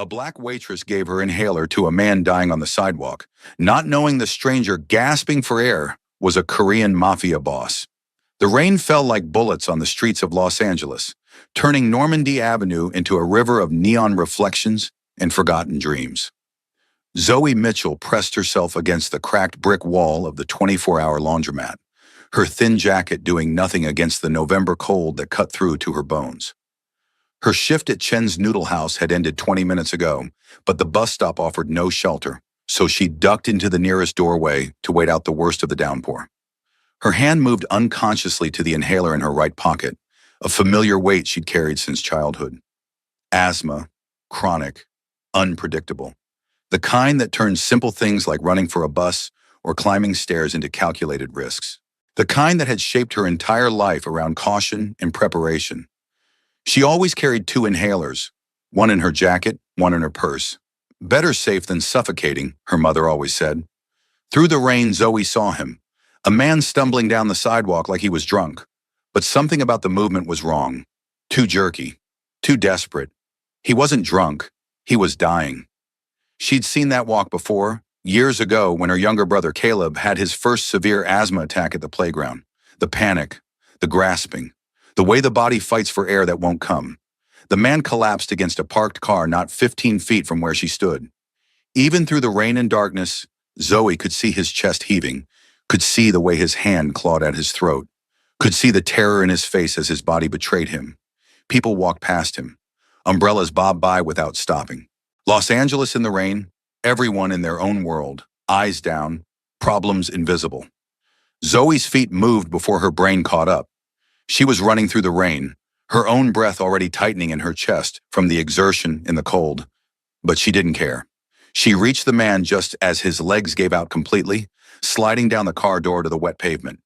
A black waitress gave her inhaler to a man dying on the sidewalk, not knowing the stranger gasping for air was a Korean Mafia boss. The rain fell like bullets on the streets of Los Angeles, turning Normandy Avenue into a river of neon reflections and forgotten dreams. Zoe Mitchell pressed herself against the cracked brick wall of the 24-hour laundromat, her thin jacket doing nothing against the November cold that cut through to her bones. Her shift at Chen's Noodle House had ended 20 minutes ago, but the bus stop offered no shelter, so she ducked into the nearest doorway to wait out the worst of the downpour. Her hand moved unconsciously to the inhaler in her right pocket, a familiar weight she'd carried since childhood. Asthma, chronic, unpredictable. The kind that turns simple things like running for a bus or climbing stairs into calculated risks. The kind that had shaped her entire life around caution and preparation. She always carried 2 inhalers, one in her jacket, one in her purse. Better safe than suffocating, her mother always said. Through the rain, Zoe saw him, a man stumbling down the sidewalk like he was drunk. But something about the movement was wrong. Too jerky, too desperate. He wasn't drunk, he was dying. She'd seen that walk before, years ago when her younger brother Caleb had his first severe asthma attack at the playground. The panic, the grasping. The way the body fights for air that won't come. The man collapsed against a parked car not 15 feet from where she stood. Even through the rain and darkness, Zoe could see his chest heaving, could see the way his hand clawed at his throat, could see the terror in his face as his body betrayed him. People walked past him. Umbrellas bobbed by without stopping. Los Angeles in the rain, everyone in their own world, eyes down, problems invisible. Zoe's feet moved before her brain caught up. She was running through the rain, her own breath already tightening in her chest from the exertion in the cold. But she didn't care. She reached the man just as his legs gave out completely, sliding down the car door to the wet pavement.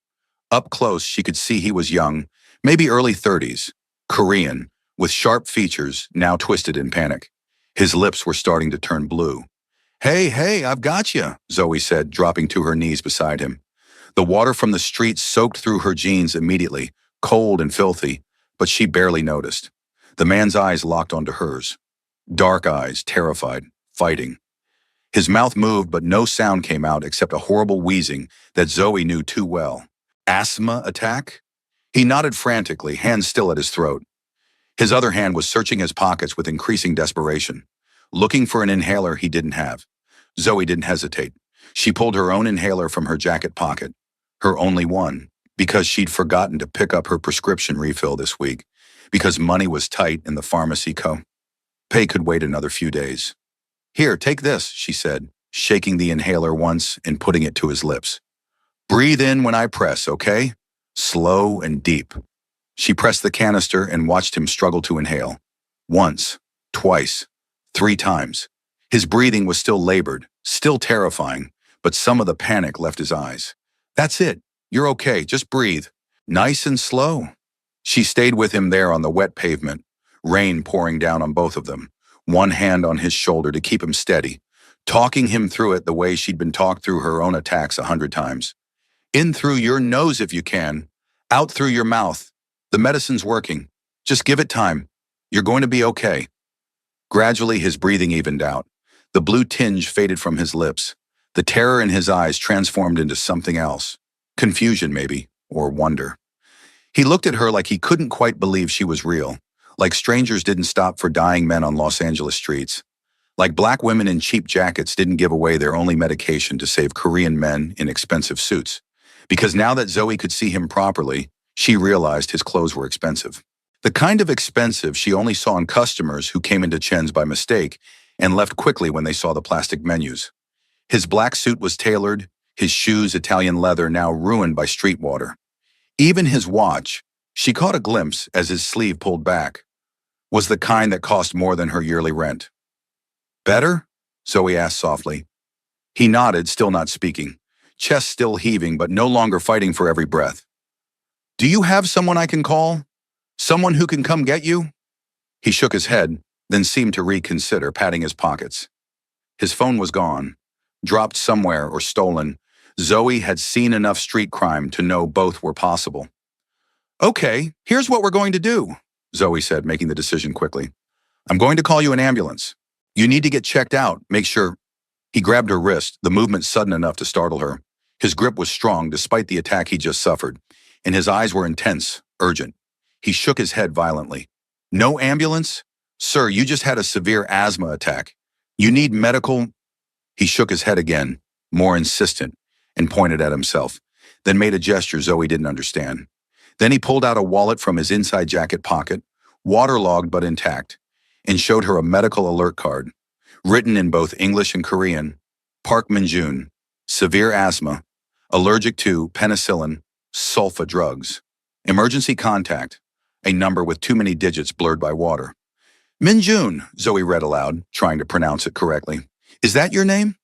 Up close, she could see he was young, maybe early 30s, Korean, with sharp features now twisted in panic. His lips were starting to turn blue. Hey, I've got you, Zoe said, dropping to her knees beside him. The water from the street soaked through her jeans immediately, cold and filthy, but she barely noticed. The man's eyes locked onto hers. Dark eyes, terrified, fighting. His mouth moved, but no sound came out except a horrible wheezing that Zoe knew too well. Asthma attack? He nodded frantically, hands still at his throat. His other hand was searching his pockets with increasing desperation, looking for an inhaler he didn't have. Zoe didn't hesitate. She pulled her own inhaler from her jacket pocket, her only one, because she'd forgotten to pick up her prescription refill this week, because money was tight in the pharmacy pay could wait another few days. Here, take this, she said, shaking the inhaler once and putting it to his lips. Breathe in when I press, okay? Slow and deep. She pressed the canister and watched him struggle to inhale. Once, twice, 3 times. His breathing was still labored, still terrifying, but some of the panic left his eyes. That's it. You're okay, just breathe. Nice and slow. She stayed with him there on the wet pavement, rain pouring down on both of them, one hand on his shoulder to keep him steady, talking him through it the way she'd been talked through her own attacks 100 times. In through your nose if you can, out through your mouth. The medicine's working. Just give it time. You're going to be okay. Gradually, his breathing evened out. The blue tinge faded from his lips. The terror in his eyes transformed into something else. Confusion, maybe, or wonder. He looked at her like he couldn't quite believe she was real, like strangers didn't stop for dying men on Los Angeles streets, like black women in cheap jackets didn't give away their only medication to save Korean men in expensive suits. Because now that Zoe could see him properly, she realized his clothes were expensive. The kind of expensive she only saw in customers who came into Chen's by mistake and left quickly when they saw the plastic menus. His black suit was tailored, his shoes Italian leather now ruined by street water. Even his watch, she caught a glimpse as his sleeve pulled back, was the kind that cost more than her yearly rent. Better? Zoe asked softly. He nodded, still not speaking, chest still heaving but no longer fighting for every breath. Do you have someone I can call? Someone who can come get you? He shook his head, then seemed to reconsider, patting his pockets. His phone was gone, dropped somewhere or stolen. Zoe had seen enough street crime to know both were possible. Okay, here's what we're going to do, Zoe said, making the decision quickly. I'm going to call you an ambulance. You need to get checked out. Make sure. He grabbed her wrist, the movement sudden enough to startle her. His grip was strong despite the attack he just suffered, and his eyes were intense, urgent. He shook his head violently. No ambulance? Sir, you just had a severe asthma attack. You need medical. He shook his head again, more insistent, and pointed at himself, then made a gesture Zoe didn't understand. Then he pulled out a wallet from his inside jacket pocket, waterlogged but intact, and showed her a medical alert card, written in both English and Korean. Park Min-jun, severe asthma, allergic to penicillin, sulfa drugs. Emergency contact, a number with too many digits blurred by water. Min-jun, Zoe read aloud, trying to pronounce it correctly. Is that your name?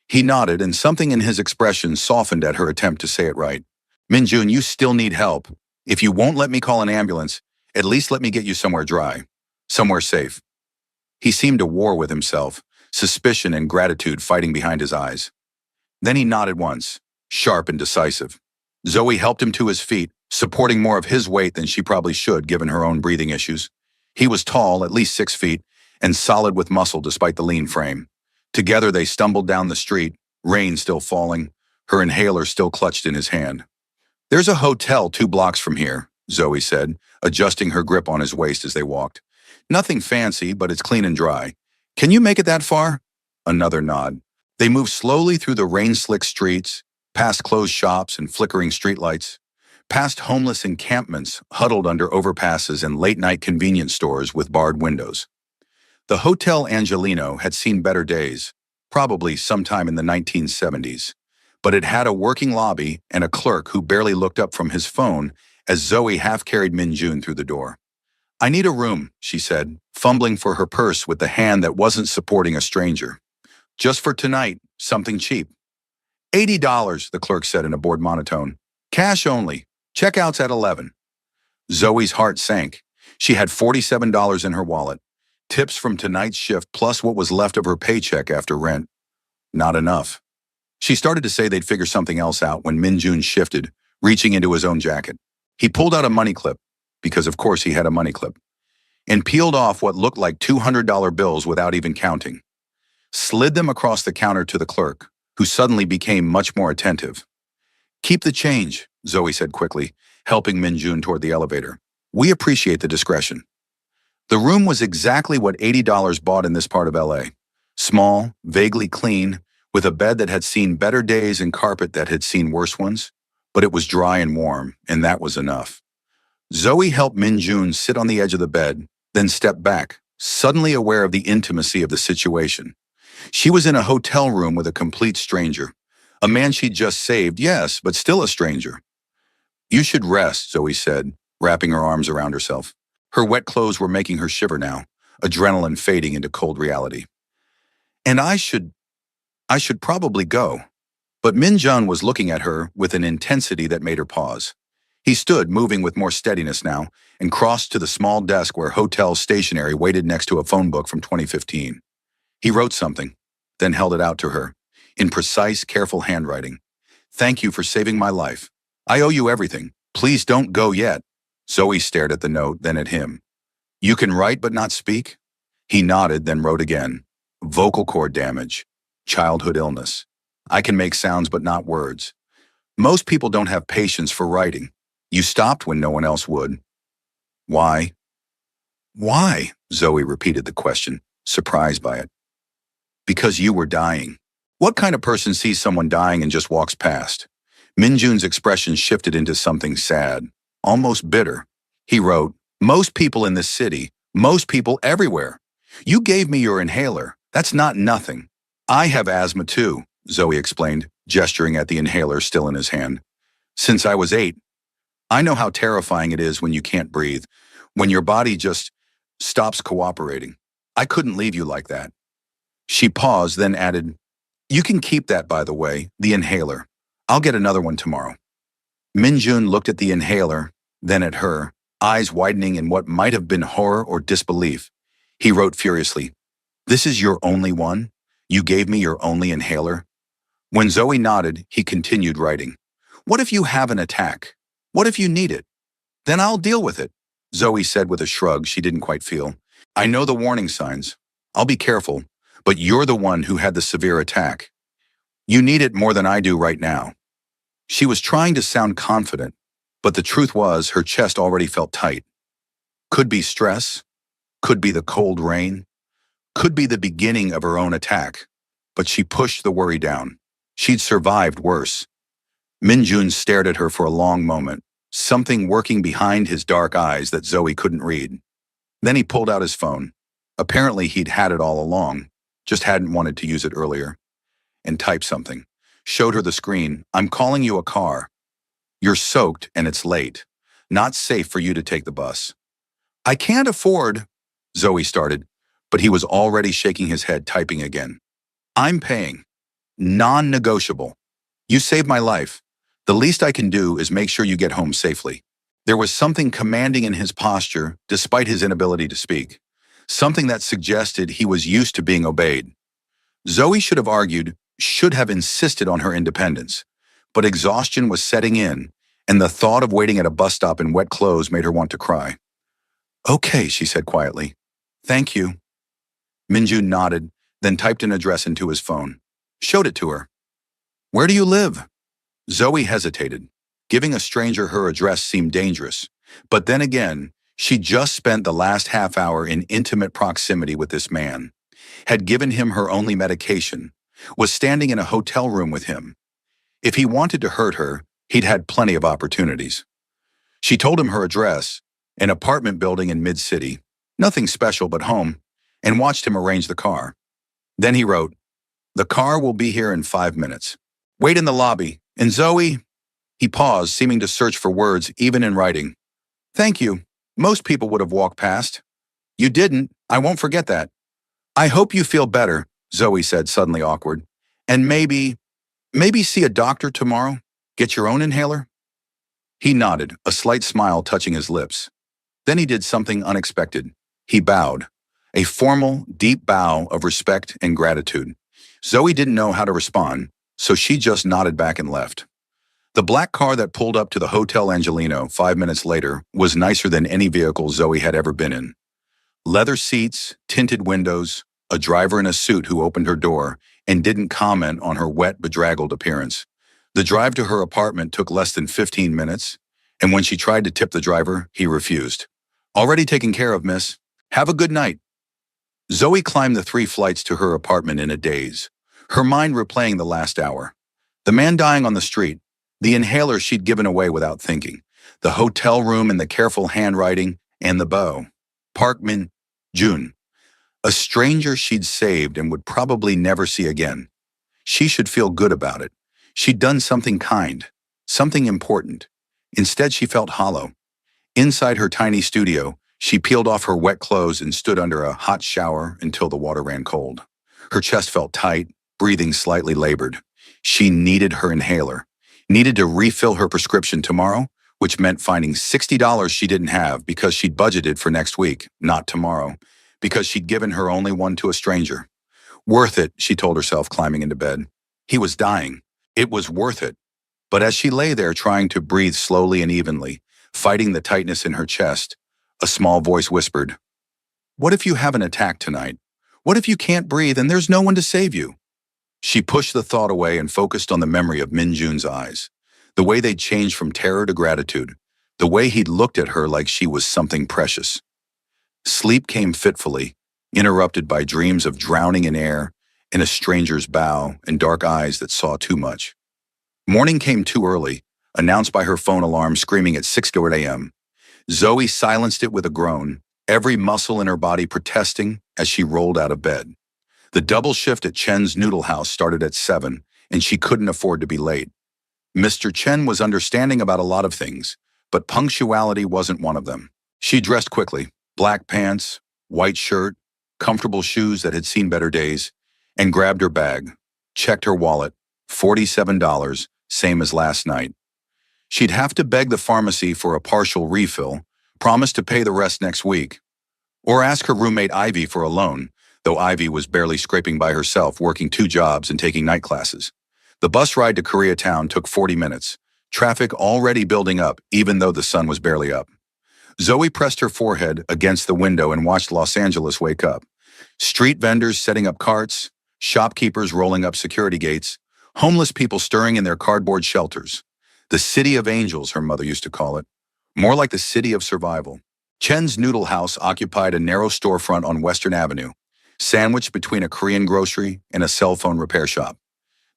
He nodded, and something in his expression softened at her attempt to say it right. Min-jun, you still need help. If you won't let me call an ambulance, at least let me get you somewhere dry, somewhere safe. He seemed to war with himself, suspicion and gratitude fighting behind his eyes. Then he nodded once, sharp and decisive. Zoe helped him to his feet, supporting more of his weight than she probably should given her own breathing issues. He was tall, at least 6 feet, and solid with muscle despite the lean frame. Together they stumbled down the street, rain still falling, her inhaler still clutched in his hand. There's a hotel 2 blocks from here, Zoe said, adjusting her grip on his waist as they walked. Nothing fancy, but it's clean and dry. Can you make it that far? Another nod. They moved slowly through the rain-slicked streets, past closed shops and flickering streetlights, past homeless encampments huddled under overpasses and late-night convenience stores with barred windows. The Hotel Angelino had seen better days, probably sometime in the 1970s, but it had a working lobby and a clerk who barely looked up from his phone as Zoe half-carried Min-jun through the door. I need a room, she said, fumbling for her purse with the hand that wasn't supporting a stranger. Just for tonight, something cheap. $80, the clerk said in a bored monotone. Cash only. Checkout's at 11. Zoe's heart sank. She had $47 in her wallet. Tips from tonight's shift plus what was left of her paycheck after rent. Not enough. She started to say they'd figure something else out when Min-jun shifted, reaching into his own jacket. He pulled out a money clip, because of course he had a money clip, and peeled off what looked like $200 bills without even counting. Slid them across the counter to the clerk, who suddenly became much more attentive. Keep the change, Zoe said quickly, helping Min-jun toward the elevator. We appreciate the discretion. The room was exactly what $80 bought in this part of LA. Small, vaguely clean, with a bed that had seen better days and carpet that had seen worse ones, but it was dry and warm, and that was enough. Zoe helped Min-jun sit on the edge of the bed, then stepped back, suddenly aware of the intimacy of the situation. She was in a hotel room with a complete stranger. A man she'd just saved, yes, but still a stranger. You should rest, Zoe said, wrapping her arms around herself. Her wet clothes were making her shiver now, adrenaline fading into cold reality. And I should probably go. But Min-jun was looking at her with an intensity that made her pause. He stood, moving with more steadiness now, and crossed to the small desk where hotel stationery waited next to a phone book from 2015. He wrote something, then held it out to her, in precise, careful handwriting. Thank you for saving my life. I owe you everything. Please don't go yet. Zoe stared at the note, then at him. You can write but not speak? He nodded, then wrote again. Vocal cord damage. Childhood illness. I can make sounds but not words. Most people don't have patience for writing. You stopped when no one else would. Why? Why? Zoe repeated the question, surprised by it. Because you were dying. What kind of person sees someone dying and just walks past? Min-jun's expression shifted into something sad, almost bitter. He wrote, most people in this city, most people everywhere. You gave me your inhaler. That's not nothing. I have asthma too, Zoe explained, gesturing at the inhaler still in his hand. Since I was 8. I know how terrifying it is when you can't breathe, when your body just stops cooperating. I couldn't leave you like that. She paused, then added, you can keep that, by the way, the inhaler. I'll get another one tomorrow. Min-jun looked at the inhaler, then at her, eyes widening in what might have been horror or disbelief. He wrote furiously, this is your only one? You gave me your only inhaler? When Zoe nodded, he continued writing. What if you have an attack? What if you need it? Then I'll deal with it, Zoe said with a shrug she didn't quite feel. I know the warning signs. I'll be careful, But you're the one who had the severe attack. You need it more than I do right now." She was trying to sound confident, but the truth was her chest already felt tight. Could be stress, could be the cold rain, could be the beginning of her own attack. But she pushed the worry down. She'd survived worse. Minjun stared at her for a long moment, something working behind his dark eyes that Zoe couldn't read. Then he pulled out his phone. Apparently he'd had it all along, just hadn't wanted to use it earlier. And typed something. Showed her the screen. "I'm calling you a car. You're soaked and it's late. Not safe for you to take the bus." "I can't afford," Zoe started, but he was already shaking his head, typing again. "I'm paying. Non-negotiable. You saved my life. The least I can do is make sure you get home safely." There was something commanding in his posture, despite his inability to speak. Something that suggested he was used to being obeyed. Zoe should have argued, should have insisted on her independence. But exhaustion was setting in, and the thought of waiting at a bus stop in wet clothes made her want to cry. "Okay," she said quietly. "Thank you." Minjun nodded, then typed an address into his phone. Showed it to her. "Where do you live?" Zoe hesitated. Giving a stranger her address seemed dangerous. But then again, she just spent the last half hour in intimate proximity with this man, had given him her only medication, was standing in a hotel room with him. If he wanted to hurt her, he'd had plenty of opportunities. She told him her address, an apartment building in mid-city, nothing special but home, and watched him arrange the car. Then he wrote, "The car will be here in 5 minutes. Wait in the lobby. And Zoe..." He paused, seeming to search for words even in writing. "Thank you. Most people would have walked past. You didn't. I won't forget that. I hope you feel better," Zoe said, suddenly awkward. "And maybe see a doctor tomorrow? Get your own inhaler?" He nodded, a slight smile touching his lips. Then he did something unexpected. He bowed. A formal, deep bow of respect and gratitude. Zoe didn't know how to respond, so she just nodded back and left. The black car that pulled up to the Hotel Angelino 5 minutes later was nicer than any vehicle Zoe had ever been in. Leather seats, tinted windows, a driver in a suit who opened her door and didn't comment on her wet, bedraggled appearance. The drive to her apartment took less than 15 minutes, and when she tried to tip the driver, he refused. "Already taken care of, miss. Have a good night." Zoe climbed the 3 flights to her apartment in a daze, her mind replaying the last hour. The man dying on the street, the inhaler she'd given away without thinking, the hotel room and the careful handwriting, and the bow. Park Min-jun, a stranger she'd saved and would probably never see again. She should feel good about it. She'd done something kind, something important. Instead, she felt hollow. Inside her tiny studio, she peeled off her wet clothes and stood under a hot shower until the water ran cold. Her chest felt tight, breathing slightly labored. She needed her inhaler, needed to refill her prescription tomorrow, which meant finding $60 she didn't have because she'd budgeted for next week, not tomorrow, because she'd given her only one to a stranger. Worth it, she told herself, climbing into bed. He was dying. It was worth it. But as she lay there trying to breathe slowly and evenly, fighting the tightness in her chest, a small voice whispered, "What if you have an attack tonight? What if you can't breathe and there's no one to save you?" She pushed the thought away and focused on the memory of Minjun's eyes, the way they'd changed from terror to gratitude, the way he'd looked at her like she was something precious. Sleep came fitfully, interrupted by dreams of drowning in air, in a stranger's bow, and dark eyes that saw too much. Morning came too early, announced by her phone alarm screaming at 6:00 a.m. Zoe silenced it with a groan, every muscle in her body protesting as she rolled out of bed. The double shift at Chen's Noodle House started at 7, and she couldn't afford to be late. Mr. Chen was understanding about a lot of things, but punctuality wasn't one of them. She dressed quickly, black pants, white shirt, comfortable shoes that had seen better days, and grabbed her bag, checked her wallet, $47, same as last night. She'd have to beg the pharmacy for a partial refill, promise to pay the rest next week, or ask her roommate Ivy for a loan, though Ivy was barely scraping by herself, working 2 jobs and taking night classes. The bus ride to Koreatown took 40 minutes, traffic already building up even though the sun was barely up. Zoe pressed her forehead against the window and watched Los Angeles wake up. Street vendors setting up carts, shopkeepers rolling up security gates, homeless people stirring in their cardboard shelters. The city of angels, her mother used to call it. More like the city of survival. Chen's Noodle House occupied a narrow storefront on Western Avenue, sandwiched between a Korean grocery and a cell phone repair shop.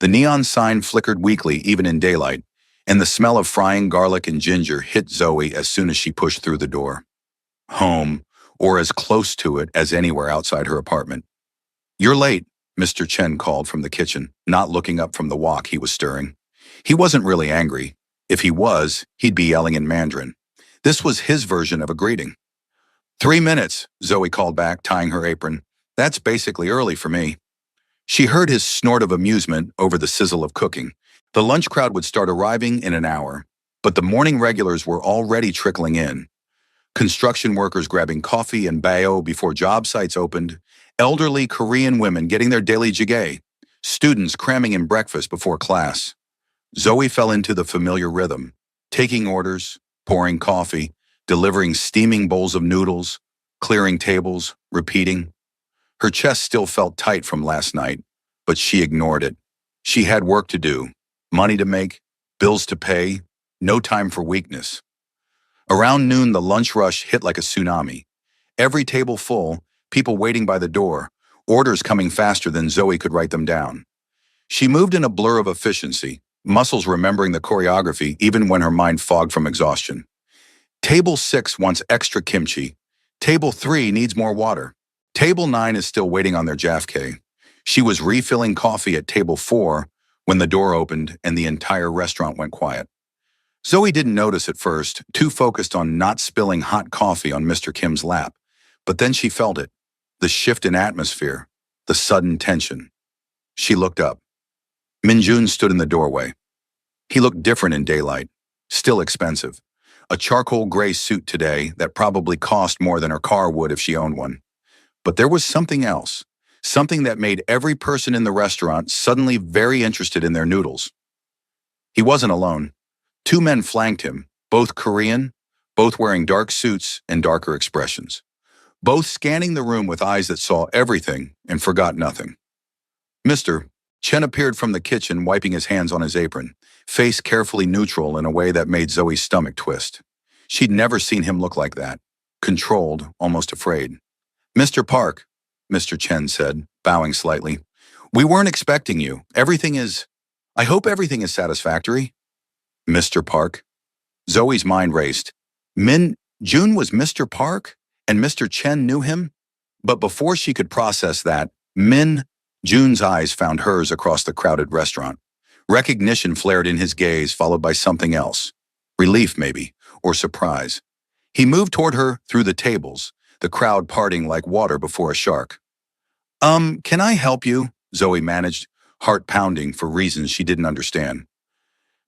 The neon sign flickered weakly even in daylight, and the smell of frying garlic and ginger hit Zoe as soon as she pushed through the door. Home, or as close to it as anywhere outside her apartment. "You're late," Mr. Chen called from the kitchen, not looking up from the wok he was stirring. He wasn't really angry. If he was, he'd be yelling in Mandarin. This was his version of a greeting. "3 minutes," Zoe called back, tying her apron. "That's basically early for me." She heard his snort of amusement over the sizzle of cooking. The lunch crowd would start arriving in an hour, but the morning regulars were already trickling in. Construction workers grabbing coffee and bao before job sites opened, elderly Korean women getting their daily jjigae, students cramming in breakfast before class. Zoe fell into the familiar rhythm, taking orders, pouring coffee, delivering steaming bowls of noodles, clearing tables, repeating. Her chest still felt tight from last night, but she ignored it. She had work to do, money to make, bills to pay, no time for weakness. Around noon, the lunch rush hit like a tsunami. Every table full, people waiting by the door, orders coming faster than Zoe could write them down. She moved in a blur of efficiency, muscles remembering the choreography even when her mind fogged from exhaustion. Table 6 wants extra kimchi. Table 3 needs more water. Table 9 is still waiting on their jaffe. She was refilling coffee at table 4 when the door opened and the entire restaurant went quiet. Zoe didn't notice at first, too focused on not spilling hot coffee on Mr. Kim's lap. But then she felt it, the shift in atmosphere, the sudden tension. She looked up. Minjun stood in the doorway. He looked different in daylight, still expensive. A charcoal gray suit today that probably cost more than her car would if she owned one. But there was something else, something that made every person in the restaurant suddenly very interested in their noodles. He wasn't alone. 2 men flanked him, both Korean, both wearing dark suits and darker expressions, both scanning the room with eyes that saw everything and forgot nothing. "Mr." Chen appeared from the kitchen, wiping his hands on his apron, face carefully neutral in a way that made Zoe's stomach twist. She'd never seen him look like that, controlled, almost afraid. "Mr. Park," Mr. Chen said, bowing slightly. "We weren't expecting you. I hope everything is satisfactory." "Mr. Park?" Zoe's mind raced. Jun was Mr. Park, and Mr. Chen knew him? But before she could process that, Jun's eyes found hers across the crowded restaurant. Recognition flared in his gaze, followed by something else. Relief, maybe, or surprise. He moved toward her through the tables, the crowd parting like water before a shark. Can I help you?" Zoe managed, heart pounding for reasons she didn't understand.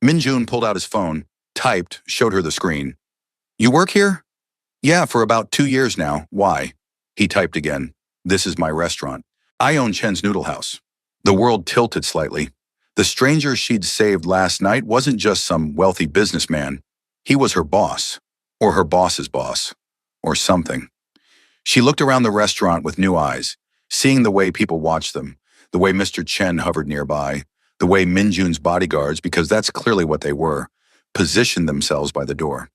Minjun pulled out his phone, typed, showed her the screen. "You work here?" "Yeah, for about 2 years now. Why?" He typed again. "This is my restaurant. I own Chen's Noodle House." The world tilted slightly. The stranger she'd saved last night wasn't just some wealthy businessman. He was her boss, or her boss's boss, or something. She looked around the restaurant with new eyes, seeing the way people watched them, the way Mr. Chen hovered nearby, the way Minjun's bodyguards, because that's clearly what they were, positioned themselves by the door.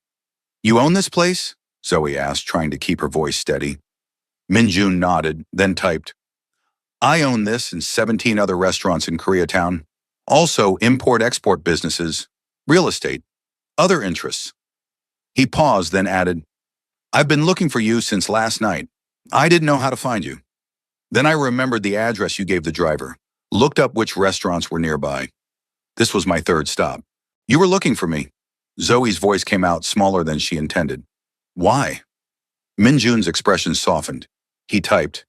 "You own this place?" Zoe asked, trying to keep her voice steady. Minjun nodded, then typed, "I own this and 17 other restaurants in Koreatown. Also import-export businesses, real estate, other interests." He paused, then added, "I've been looking for you since last night. I didn't know how to find you. Then I remembered the address you gave the driver, looked up which restaurants were nearby. This was my 3rd stop. You were looking for me." Zoe's voice came out smaller than she intended. "Why?" Minjun's expression softened. He typed,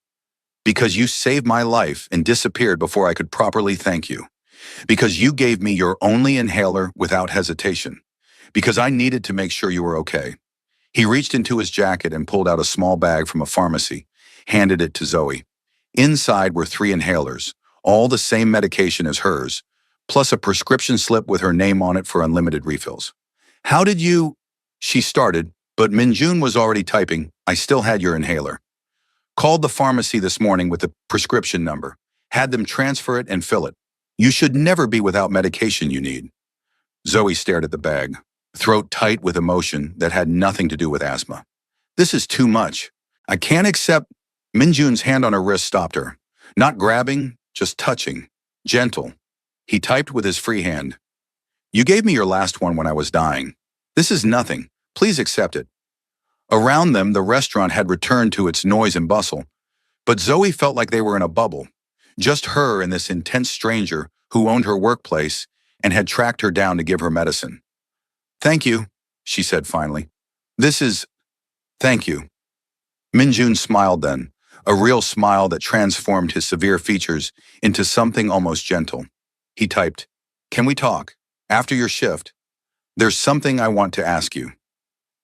"Because you saved my life and disappeared before I could properly thank you. Because you gave me your only inhaler without hesitation. Because I needed to make sure you were okay." He reached into his jacket and pulled out a small bag from a pharmacy, handed it to Zoe. Inside were 3 inhalers, all the same medication as hers, plus a prescription slip with her name on it for unlimited refills. "How did you—" She started, but Minjun was already typing, "I still had your inhaler." Called the pharmacy this morning with the prescription number. Had them transfer it and fill it. You should never be without medication you need. Zoe stared at the bag, throat tight with emotion that had nothing to do with asthma. This is too much. I can't accept. Minjun's hand on her wrist stopped her. Not grabbing, just touching. Gentle. He typed with his free hand. You gave me your last one when I was dying. This is nothing. Please accept it. Around them, the restaurant had returned to its noise and bustle, but Zoe felt like they were in a bubble. Just her and this intense stranger who owned her workplace and had tracked her down to give her medicine. Thank you, she said finally. Thank you. Minjun smiled then, a real smile that transformed his severe features into something almost gentle. He typed, Can we talk? After your shift. There's something I want to ask you.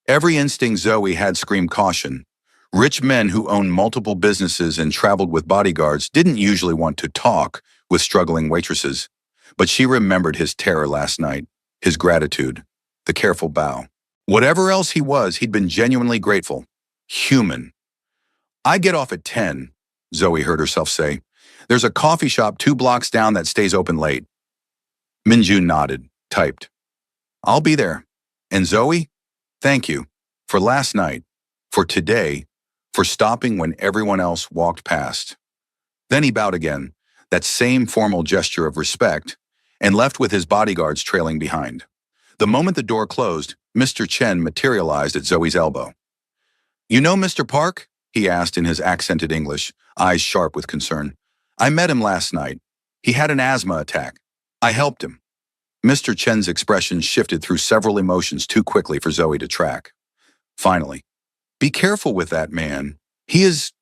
Every instinct Zoe had screamed caution. Rich men who owned multiple businesses and traveled with bodyguards didn't usually want to talk with struggling waitresses. But she remembered his terror last night, his gratitude, the careful bow. Whatever else he was, he'd been genuinely grateful. Human. I get off at 10, Zoe heard herself say. There's a coffee shop 2 blocks down that stays open late. Minjun nodded, typed. I'll be there. And Zoe, thank you for last night, for today, for stopping when everyone else walked past. Then he bowed again, that same formal gesture of respect, and left with his bodyguards trailing behind. The moment the door closed, Mr. Chen materialized at Zoe's elbow. You know Mr. Park? He asked in his accented English, eyes sharp with concern. I met him last night. He had an asthma attack. I helped him. Mr. Chen's expression shifted through several emotions too quickly for Zoe to track. Finally, be careful with that man. He is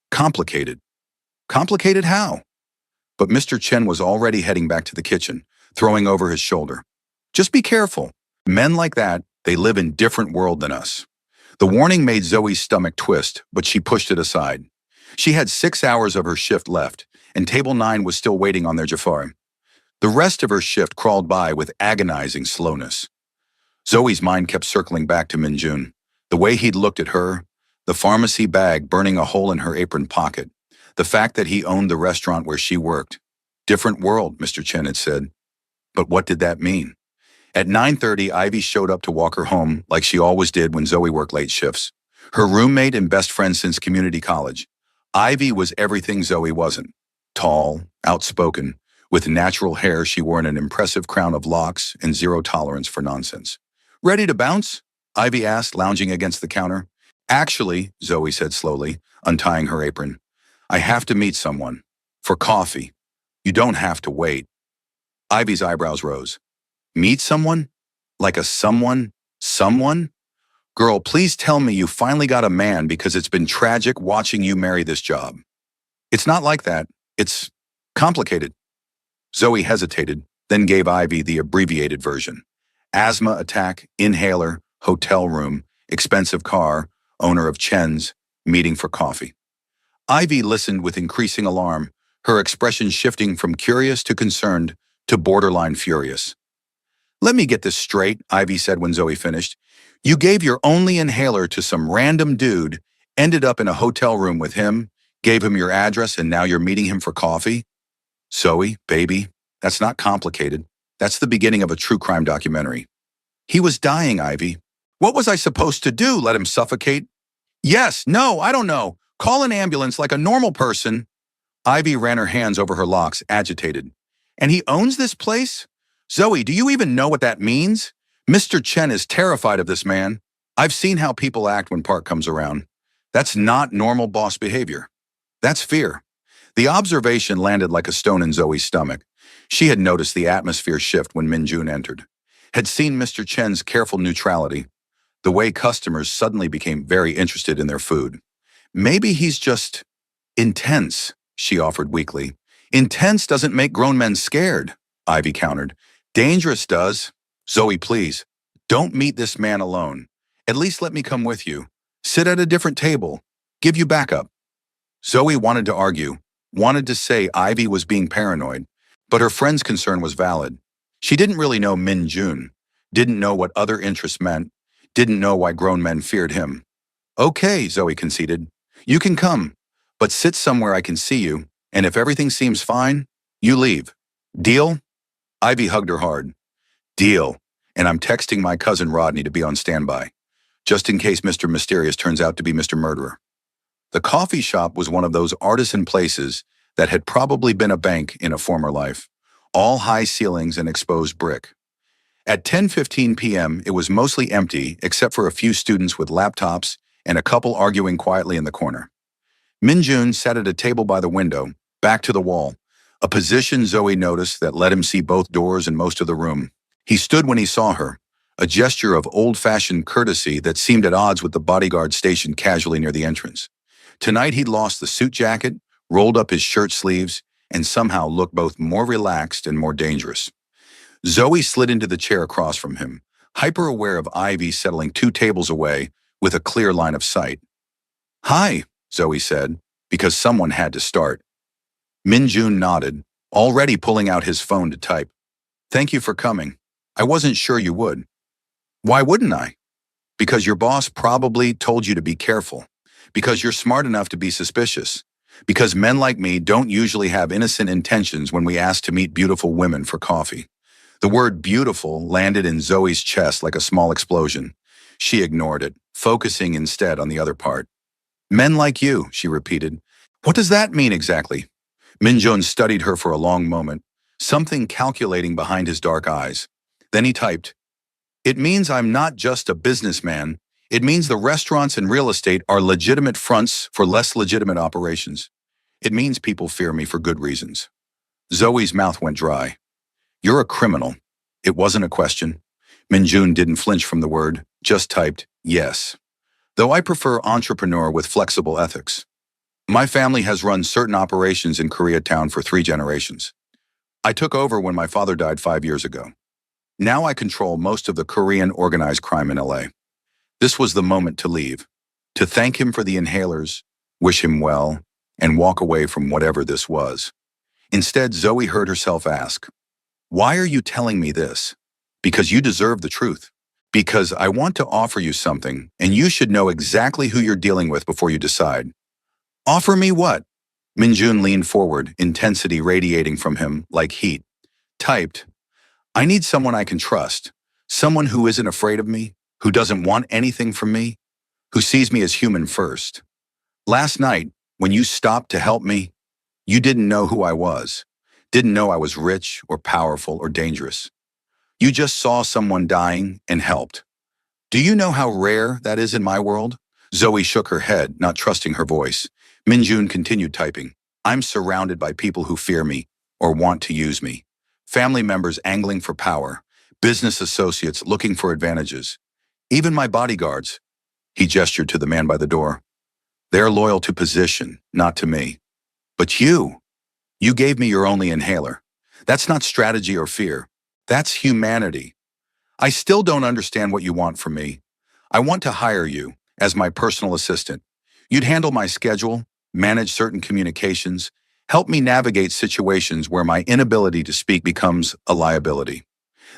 complicated. Complicated how? But Mr. Chen was already heading back to the kitchen, throwing over his shoulder. Just be careful. Men like that, they live in a different world than us. The warning made Zoe's stomach twist, but she pushed it aside. She had 6 hours of her shift left, and Table 9 was still waiting on their Jafar. The rest of her shift crawled by with agonizing slowness. Zoe's mind kept circling back to Minjun, the way he'd looked at her, the pharmacy bag burning a hole in her apron pocket, the fact that he owned the restaurant where she worked. Different world, Mr. Chen had said. But what did that mean? At 9:30, Ivy showed up to walk her home like she always did when Zoe worked late shifts. Her roommate and best friend since community college. Ivy was everything Zoe wasn't. Tall, outspoken, with natural hair she wore in an impressive crown of locks and zero tolerance for nonsense. Ready to bounce? Ivy asked, lounging against the counter. Actually, Zoe said slowly, untying her apron, I have to meet someone. For coffee. You don't have to wait. Ivy's eyebrows rose. Meet someone? Like a someone? Someone? Girl, please tell me you finally got a man because it's been tragic watching you marry this job. It's not like that. It's complicated. Zoe hesitated, then gave Ivy the abbreviated version. Asthma attack, inhaler, hotel room, expensive car, owner of Chen's, meeting for coffee. Ivy listened with increasing alarm, her expression shifting from curious to concerned to borderline furious. Let me get this straight, Ivy said when Zoe finished. You gave your only inhaler to some random dude, ended up in a hotel room with him, gave him your address, and now you're meeting him for coffee? Zoe, baby, that's not complicated. That's the beginning of a true crime documentary. He was dying, Ivy. What was I supposed to do? Let him suffocate? Yes, no, I don't know. Call an ambulance like a normal person. Ivy ran her hands over her locks, agitated. And he owns this place? Zoe, do you even know what that means? Mr. Chen is terrified of this man. I've seen how people act when Park comes around. That's not normal boss behavior. That's fear. The observation landed like a stone in Zoe's stomach. She had noticed the atmosphere shift when Minjun entered, had seen Mr. Chen's careful neutrality, the way customers suddenly became very interested in their food. Maybe he's just intense, she offered weakly. Intense doesn't make grown men scared, Ivy countered. Dangerous does. Zoe, please, don't meet this man alone. At least let me come with you. Sit at a different table. Give you backup. Zoe wanted to argue, wanted to say Ivy was being paranoid, but her friend's concern was valid. She didn't really know Min Jun, didn't know what other interests meant, didn't know why grown men feared him. Okay, Zoe conceded. You can come, But sit somewhere I can see you, and if everything seems fine, you leave. Deal? Ivy hugged her hard. Deal. And I'm texting my cousin Rodney to be on standby, just in case Mr. Mysterious turns out to be Mr. Murderer. The coffee shop was one of those artisan places that had probably been a bank in a former life. All high ceilings and exposed brick. At 10:15 p.m., it was mostly empty except for a few students with laptops and a couple arguing quietly in the corner. Minjun sat at a table by the window, back to the wall, a position Zoe noticed that let him see both doors and most of the room. He stood when he saw her, a gesture of old-fashioned courtesy that seemed at odds with the bodyguard stationed casually near the entrance. Tonight he'd lost the suit jacket, rolled up his shirt sleeves, and somehow looked both more relaxed and more dangerous. Zoe slid into the chair across from him, hyper-aware of Ivy settling 2 tables away with a clear line of sight. Hi, Zoe said, because someone had to start. Minjun nodded, already pulling out his phone to type. Thank you for coming. I wasn't sure you would. Why wouldn't I? Because your boss probably told you to be careful. Because you're smart enough to be suspicious. Because men like me don't usually have innocent intentions when we ask to meet beautiful women for coffee. The word beautiful landed in Zoe's chest like a small explosion. She ignored it, focusing instead on the other part. Men like you, she repeated. What does that mean exactly? Minjun studied her for a long moment, something calculating behind his dark eyes. Then he typed, It means I'm not just a businessman. It means the restaurants and real estate are legitimate fronts for less legitimate operations. It means people fear me for good reasons. Zoe's mouth went dry. You're a criminal. It wasn't a question. Minjun didn't flinch from the word, just typed, yes. Though I prefer entrepreneur with flexible ethics. My family has run certain operations in Koreatown for 3 generations. I took over when my father died 5 years ago. Now I control most of the Korean organized crime in LA. This was the moment to leave, to thank him for the inhalers, wish him well, and walk away from whatever this was. Instead, Zoe heard herself ask, Why are you telling me this? Because you deserve the truth. Because I want to offer you something, and you should know exactly who you're dealing with before you decide. Offer me what? Minjun leaned forward, intensity radiating from him like heat. Typed, I need someone I can trust, someone who isn't afraid of me, who doesn't want anything from me, who sees me as human first. Last night, when you stopped to help me, you didn't know who I was, didn't know I was rich or powerful or dangerous. You just saw someone dying and helped. Do you know how rare that is in my world? Zoe shook her head, not trusting her voice. Minjun continued typing. I'm surrounded by people who fear me or want to use me. Family members angling for power, business associates looking for advantages. Even my bodyguards. He gestured to the man by the door. They're loyal to position, not to me. But you gave me your only inhaler. That's not strategy or fear. That's humanity. I still don't understand what you want from me. I want to hire you as my personal assistant. You'd handle my schedule, manage certain communications, help me navigate situations where my inability to speak becomes a liability.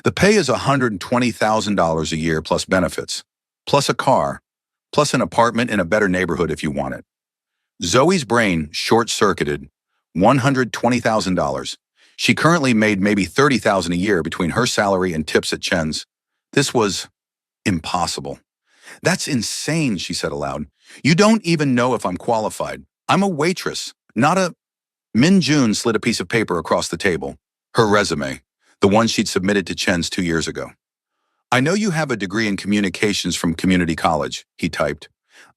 The pay is $120,000 a year plus benefits, plus a car, plus an apartment in a better neighborhood if you want it. Zoe's brain short-circuited. $120,000. She currently made maybe $30,000 a year between her salary and tips at Chen's. This was impossible. That's insane, she said aloud. You don't even know if I'm qualified. I'm a waitress, not a... Minjun slid a piece of paper across the table. Her resume, the one she'd submitted to Chen's 2 years ago. I know you have a degree in communications from community college, he typed.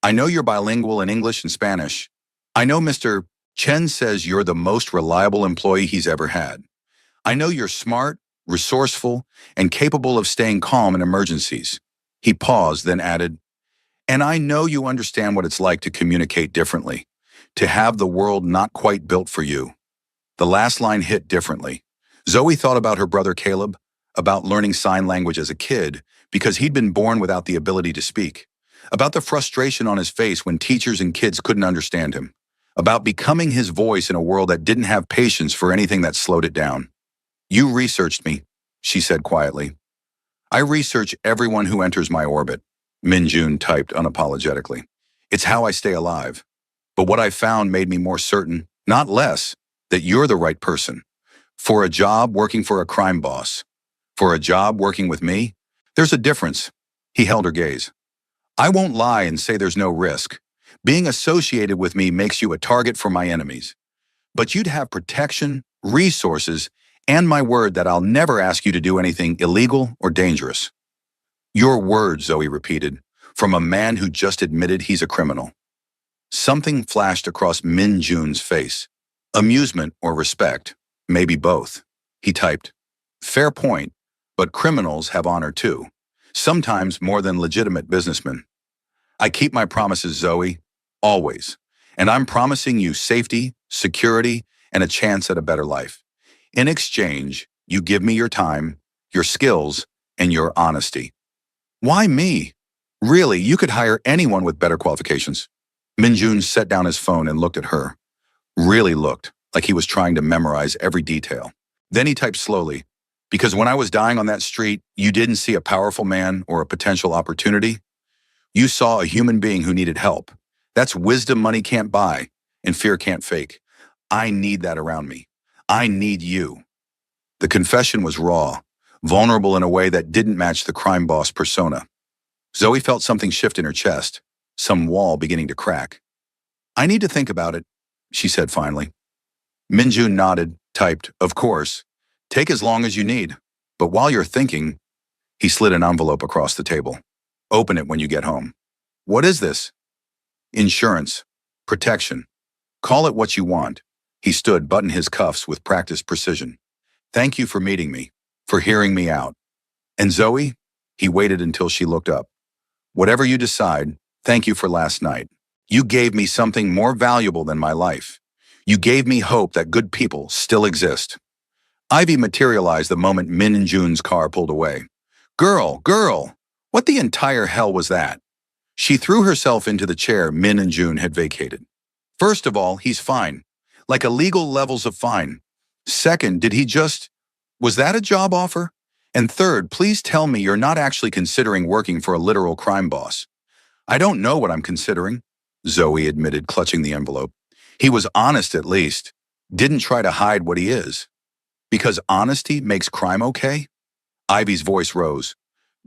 I know you're bilingual in English and Spanish. I know Mr. Chen says you're the most reliable employee he's ever had. I know you're smart, resourceful, and capable of staying calm in emergencies. He paused, then added, and I know you understand what it's like to communicate differently, to have the world not quite built for you. The last line hit differently. Zoe thought about her brother Caleb, about learning sign language as a kid because he'd been born without the ability to speak, about the frustration on his face when teachers and kids couldn't understand him, about becoming his voice in a world that didn't have patience for anything that slowed it down. You researched me, she said quietly. I research everyone who enters my orbit, Minjun typed unapologetically. It's how I stay alive. But what I found made me more certain, not less, that you're the right person. For a job working for a crime boss. For a job working with me, there's a difference. He held her gaze. I won't lie and say there's no risk. Being associated with me makes you a target for my enemies. But you'd have protection, resources, and my word that I'll never ask you to do anything illegal or dangerous. Your word, Zoe repeated, from a man who just admitted he's a criminal. Something flashed across Min Jun's face. Amusement or respect, maybe both. He typed, fair point, but criminals have honor too. Sometimes more than legitimate businessmen. I keep my promises, Zoe, always. And I'm promising you safety, security, and a chance at a better life. In exchange, you give me your time, your skills, and your honesty. Why me? Really, you could hire anyone with better qualifications. Min Jun set down his phone and looked at her. Really looked, like he was trying to memorize every detail. Then he typed slowly, because when I was dying on that street, you didn't see a powerful man or a potential opportunity. You saw a human being who needed help. That's wisdom money can't buy and fear can't fake. I need that around me. I need you. The confession was raw, vulnerable in a way that didn't match the crime boss persona. Zoe felt something shift in her chest, some wall beginning to crack. I need to think about it, she said finally. Min Jun nodded, typed, of course. Take as long as you need. But while you're thinking, he slid an envelope across the table. Open it when you get home. What is this? Insurance. Protection. Call it what you want. He stood, buttoned his cuffs with practiced precision. Thank you for meeting me, for hearing me out. And Zoe? He waited until she looked up. Whatever you decide, thank you for last night. You gave me something more valuable than my life. You gave me hope that good people still exist. Ivy materialized the moment Min and Jun's car pulled away. Girl, what the entire hell was that? She threw herself into the chair Min and Jun had vacated. First of all, he's fine. Like illegal levels of fine. Second, was that a job offer? And third, please tell me you're not actually considering working for a literal crime boss. I don't know what I'm considering, Zoe admitted, clutching the envelope. He was honest at least. Didn't try to hide what he is. Because honesty makes crime okay? Ivy's voice rose.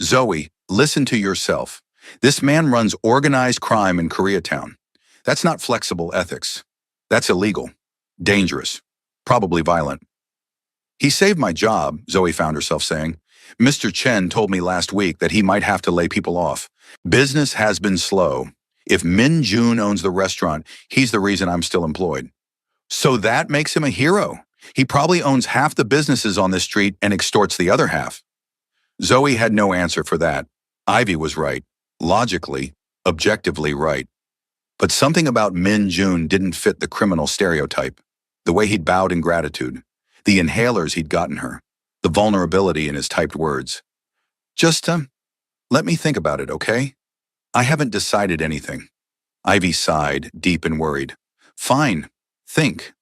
Zoe, listen to yourself. This man runs organized crime in Koreatown. That's not flexible ethics. That's illegal. Dangerous. Probably violent. He saved my job, Zoe found herself saying. Mr. Chen told me last week that he might have to lay people off. Business has been slow. If Min Jun owns the restaurant, he's the reason I'm still employed. So that makes him a hero. He probably owns half the businesses on this street and extorts the other half. Zoe had no answer for that. Ivy was right. Logically, objectively right. But something about Min Jun didn't fit the criminal stereotype. The way he'd bowed in gratitude. The inhalers he'd gotten her. The vulnerability in his typed words. Just, let me think about it, okay? I haven't decided anything. Ivy sighed, deep and worried. Fine, think.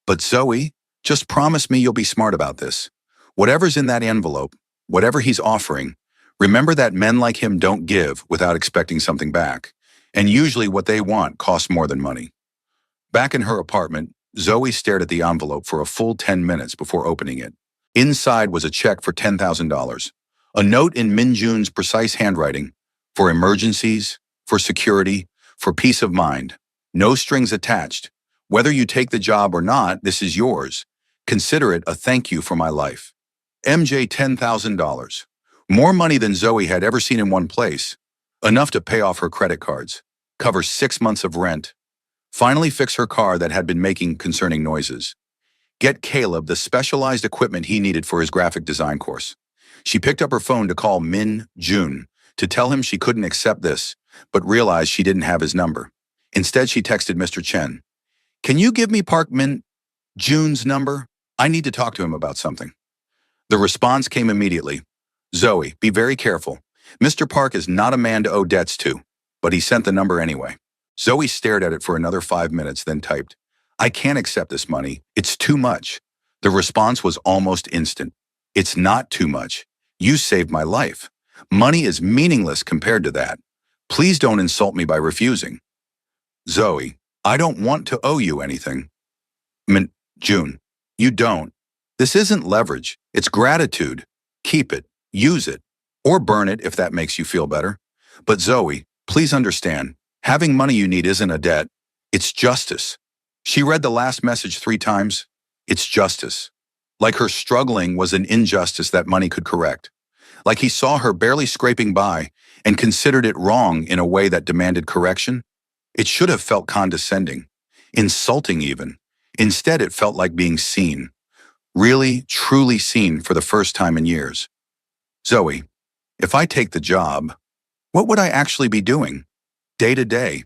But Zoe, just promise me you'll be smart about this. Whatever's in that envelope, whatever he's offering, remember that men like him don't give without expecting something back. And usually what they want costs more than money. Back in her apartment, Zoe stared at the envelope for a full 10 minutes before opening it. Inside was a check for $10,000. A note in Min Jun's precise handwriting, for emergencies, for security, for peace of mind. No strings attached. Whether you take the job or not, this is yours. Consider it a thank you for my life. MJ $10,000. More money than Zoe had ever seen in one place. Enough to pay off her credit cards, cover 6 months of rent, finally fix her car that had been making concerning noises. Get Caleb the specialized equipment he needed for his graphic design course. She picked up her phone to call Min Jun to tell him she couldn't accept this, but realized she didn't have his number. Instead, she texted Mr. Chen. Can you give me Park Min Jun's number? I need to talk to him about something. The response came immediately. Zoe, be very careful. Mr. Park is not a man to owe debts to, but he sent the number anyway. Zoe stared at it for another 5 minutes, then typed, I can't accept this money. It's too much. The response was almost instant. It's not too much. You saved my life. Money is meaningless compared to that. Please don't insult me by refusing. Zoe, I don't want to owe you anything. Min, June, you don't. This isn't leverage, it's gratitude. Keep it, use it, or burn it if that makes you feel better. But Zoe, please understand, having money you need isn't a debt, it's justice. She read the last message 3 times. It's justice. Like her struggling was an injustice that money could correct. Like he saw her barely scraping by and considered it wrong in a way that demanded correction. It should have felt condescending, insulting even. Instead, it felt like being seen. Really, truly seen for the first time in years. Zoe, if I take the job, what would I actually be doing? Day to day.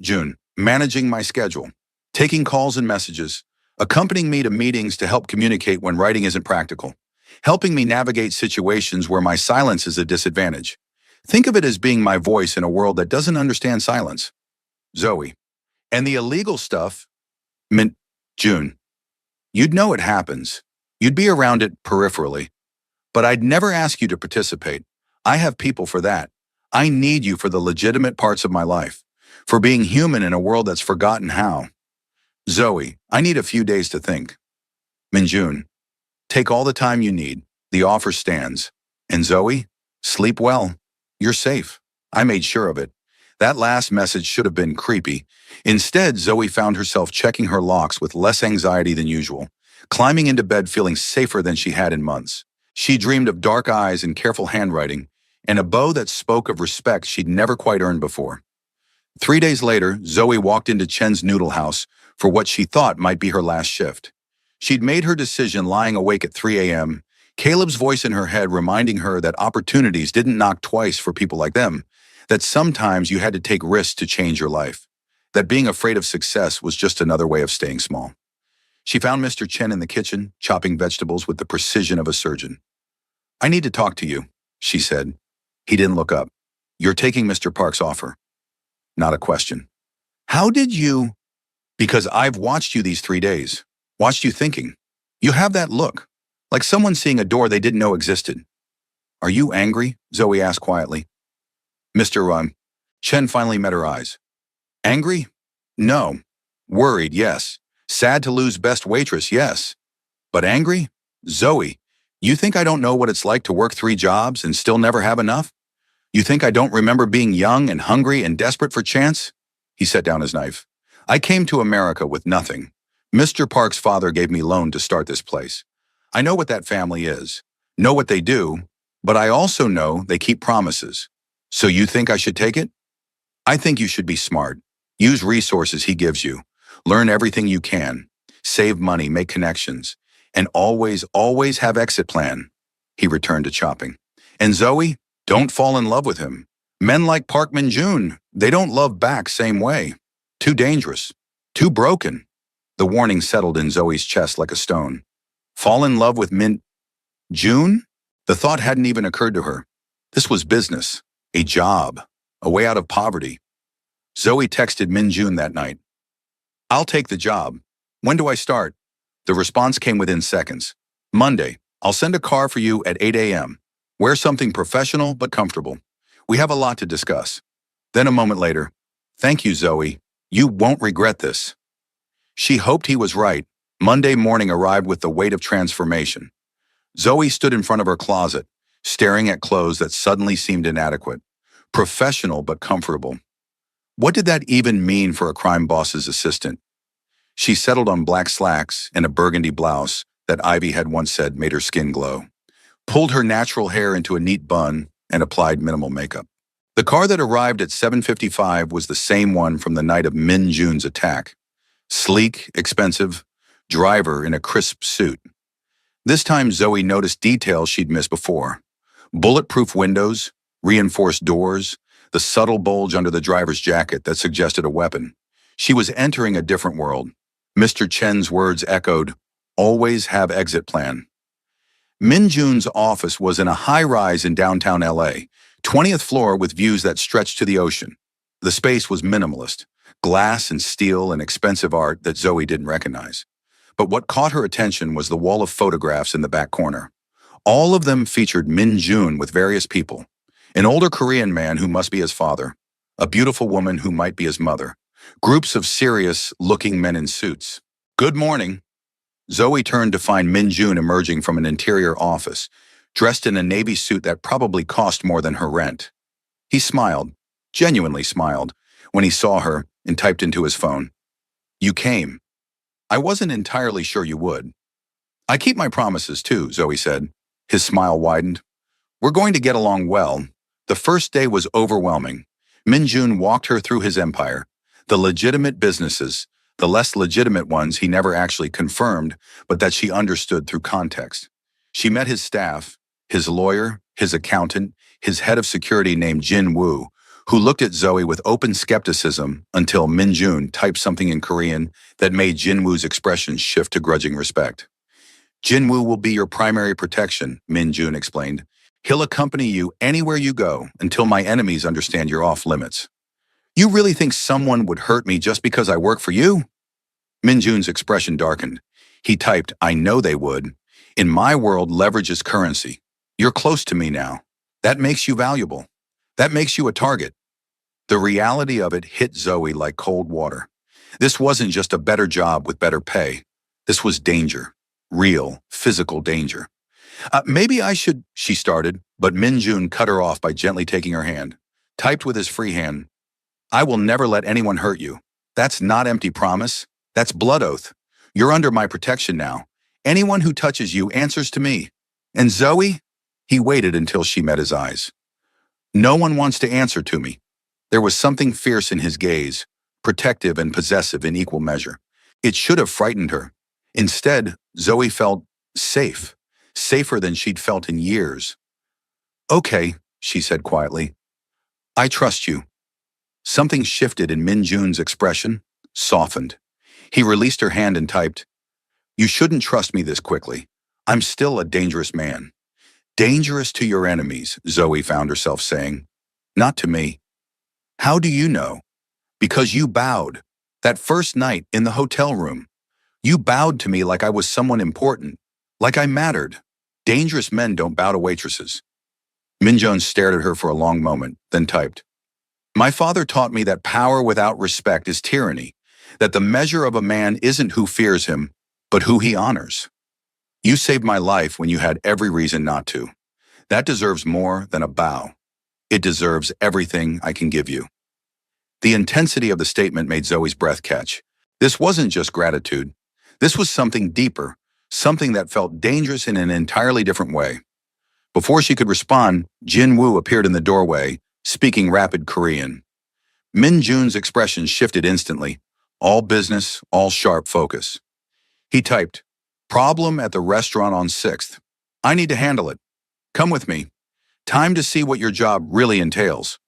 June, managing my schedule, taking calls and messages, accompanying me to meetings to help communicate when writing isn't practical, helping me navigate situations where my silence is a disadvantage. Think of it as being my voice in a world that doesn't understand silence. Zoe, and the illegal stuff, June, you'd know it happens. You'd be around it peripherally. But I'd never ask you to participate. I have people for that. I need you for the legitimate parts of my life, for being human in a world that's forgotten how. Zoe, I need a few days to think. June, take all the time you need. The offer stands. And Zoe, sleep well. You're safe. I made sure of it. That last message should have been creepy. Instead, Zoe found herself checking her locks with less anxiety than usual, climbing into bed feeling safer than she had in months. She dreamed of dark eyes and careful handwriting, and a bow that spoke of respect she'd never quite earned before. 3 days later, Zoe walked into Chen's noodle house for what she thought might be her last shift. She'd made her decision lying awake at 3 a.m., Caleb's voice in her head reminding her that opportunities didn't knock twice for people like them, that sometimes you had to take risks to change your life, that being afraid of success was just another way of staying small. She found Mr. Chen in the kitchen, chopping vegetables with the precision of a surgeon. I need to talk to you, she said. He didn't look up. You're taking Mr. Park's offer. Not a question. How did you? Because I've watched you these 3 days. Watched you thinking. You have that look, like someone seeing a door they didn't know existed. Are you angry? Zoe asked quietly. Mr. Chen finally met her eyes. Angry? No. Worried, yes. Sad to lose best waitress, yes. But angry? Zoe, you think I don't know what it's like to work 3 jobs and still never have enough? You think I don't remember being young and hungry and desperate for chance? He set down his knife. I came to America with nothing. Mr. Park's father gave me loan to start this place. I know what that family is, know what they do, but I also know they keep promises. So you think I should take it? I think you should be smart. Use resources he gives you. Learn everything you can. Save money, make connections. And always, always have exit plan. He returned to chopping. And Zoe, don't fall in love with him. Men like Park Min-jun, they don't love back same way. Too dangerous. Too broken. The warning settled in Zoe's chest like a stone. Fall in love with June? The thought hadn't even occurred to her. This was business, a job, a way out of poverty. Zoe texted Min-jun that night. I'll take the job. When do I start? The response came within seconds. Monday. I'll send a car for you at 8 a.m. Wear something professional but comfortable. We have a lot to discuss. Then a moment later, thank you, Zoe. You won't regret this. She hoped he was right. Monday morning arrived with the weight of transformation. Zoe stood in front of her closet, staring at clothes that suddenly seemed inadequate. Professional but comfortable. What did that even mean for a crime boss's assistant? She settled on black slacks and a burgundy blouse that Ivy had once said made her skin glow, pulled her natural hair into a neat bun, and applied minimal makeup. The car that arrived at 7:55 was the same one from the night of Min-jun's attack. Sleek, expensive, driver in a crisp suit. This time Zoe noticed details she'd missed before. Bulletproof windows, reinforced doors, the subtle bulge under the driver's jacket that suggested a weapon. She was entering a different world. Mr. Chen's words echoed, always have exit plan. Min-jun's office was in a high-rise in downtown LA, 20th floor with views that stretched to the ocean. The space was minimalist, glass and steel and expensive art that Zoe didn't recognize. But what caught her attention was the wall of photographs in the back corner. All of them featured Min-jun with various people. An older Korean man who must be his father, a beautiful woman who might be his mother, Groups of serious-looking men in suits. Good morning. Zoe turned to find Min Jun emerging from an interior office, dressed in a navy suit that probably cost more than her rent. He smiled, genuinely smiled, when he saw her and typed into his phone. You came. I wasn't entirely sure you would. I keep my promises too, Zoe said. His smile widened. We're going to get along well. The first day was overwhelming. Min Jun walked her through his empire. The legitimate businesses, the less legitimate ones he never actually confirmed, but that she understood through context. She met his staff, his lawyer, his accountant, his head of security named Jin Woo, who looked at Zoe with open skepticism until Min Jun typed something in Korean that made Jin Woo's expression shift to grudging respect. Jin Woo will be your primary protection, Min Jun explained. He'll accompany you anywhere you go until my enemies understand you're off limits. You really think someone would hurt me just because I work for you? Min Jun's expression darkened. He typed, I know they would. In my world, leverage is currency. You're close to me now. That makes you valuable. That makes you a target. The reality of it hit Zoe like cold water. This wasn't just a better job with better pay. This was danger. Real, physical danger. Maybe I should, she started, but Min Jun cut her off by gently taking her hand. Typed with his free hand, I will never let anyone hurt you. That's not empty promise. That's blood oath. You're under my protection now. Anyone who touches you answers to me. And Zoe? He waited until she met his eyes. No one wants to answer to me. There was something fierce in his gaze, protective and possessive in equal measure. It should have frightened her. Instead, Zoe felt safe, safer than she'd felt in years. Okay, she said quietly. I trust you. Something shifted in Min Jun's expression, softened. He released her hand and typed, You shouldn't trust me this quickly. I'm still a dangerous man. Dangerous to your enemies, Zoe found herself saying. Not to me. How do you know? Because you bowed. That first night in the hotel room. You bowed to me like I was someone important, like I mattered. Dangerous men don't bow to waitresses. Min Jun stared at her for a long moment, then typed, My father taught me that power without respect is tyranny, that the measure of a man isn't who fears him, but who he honors. You saved my life when you had every reason not to. That deserves more than a bow. It deserves everything I can give you. The intensity of the statement made Zoe's breath catch. This wasn't just gratitude. This was something deeper, something that felt dangerous in an entirely different way. Before she could respond, Jin Woo appeared in the doorway, speaking rapid Korean. Min Jun's expression shifted instantly, all business, all sharp focus. He typed, Problem at the restaurant on 6th. I need to handle it. Come with me. Time to see what your job really entails.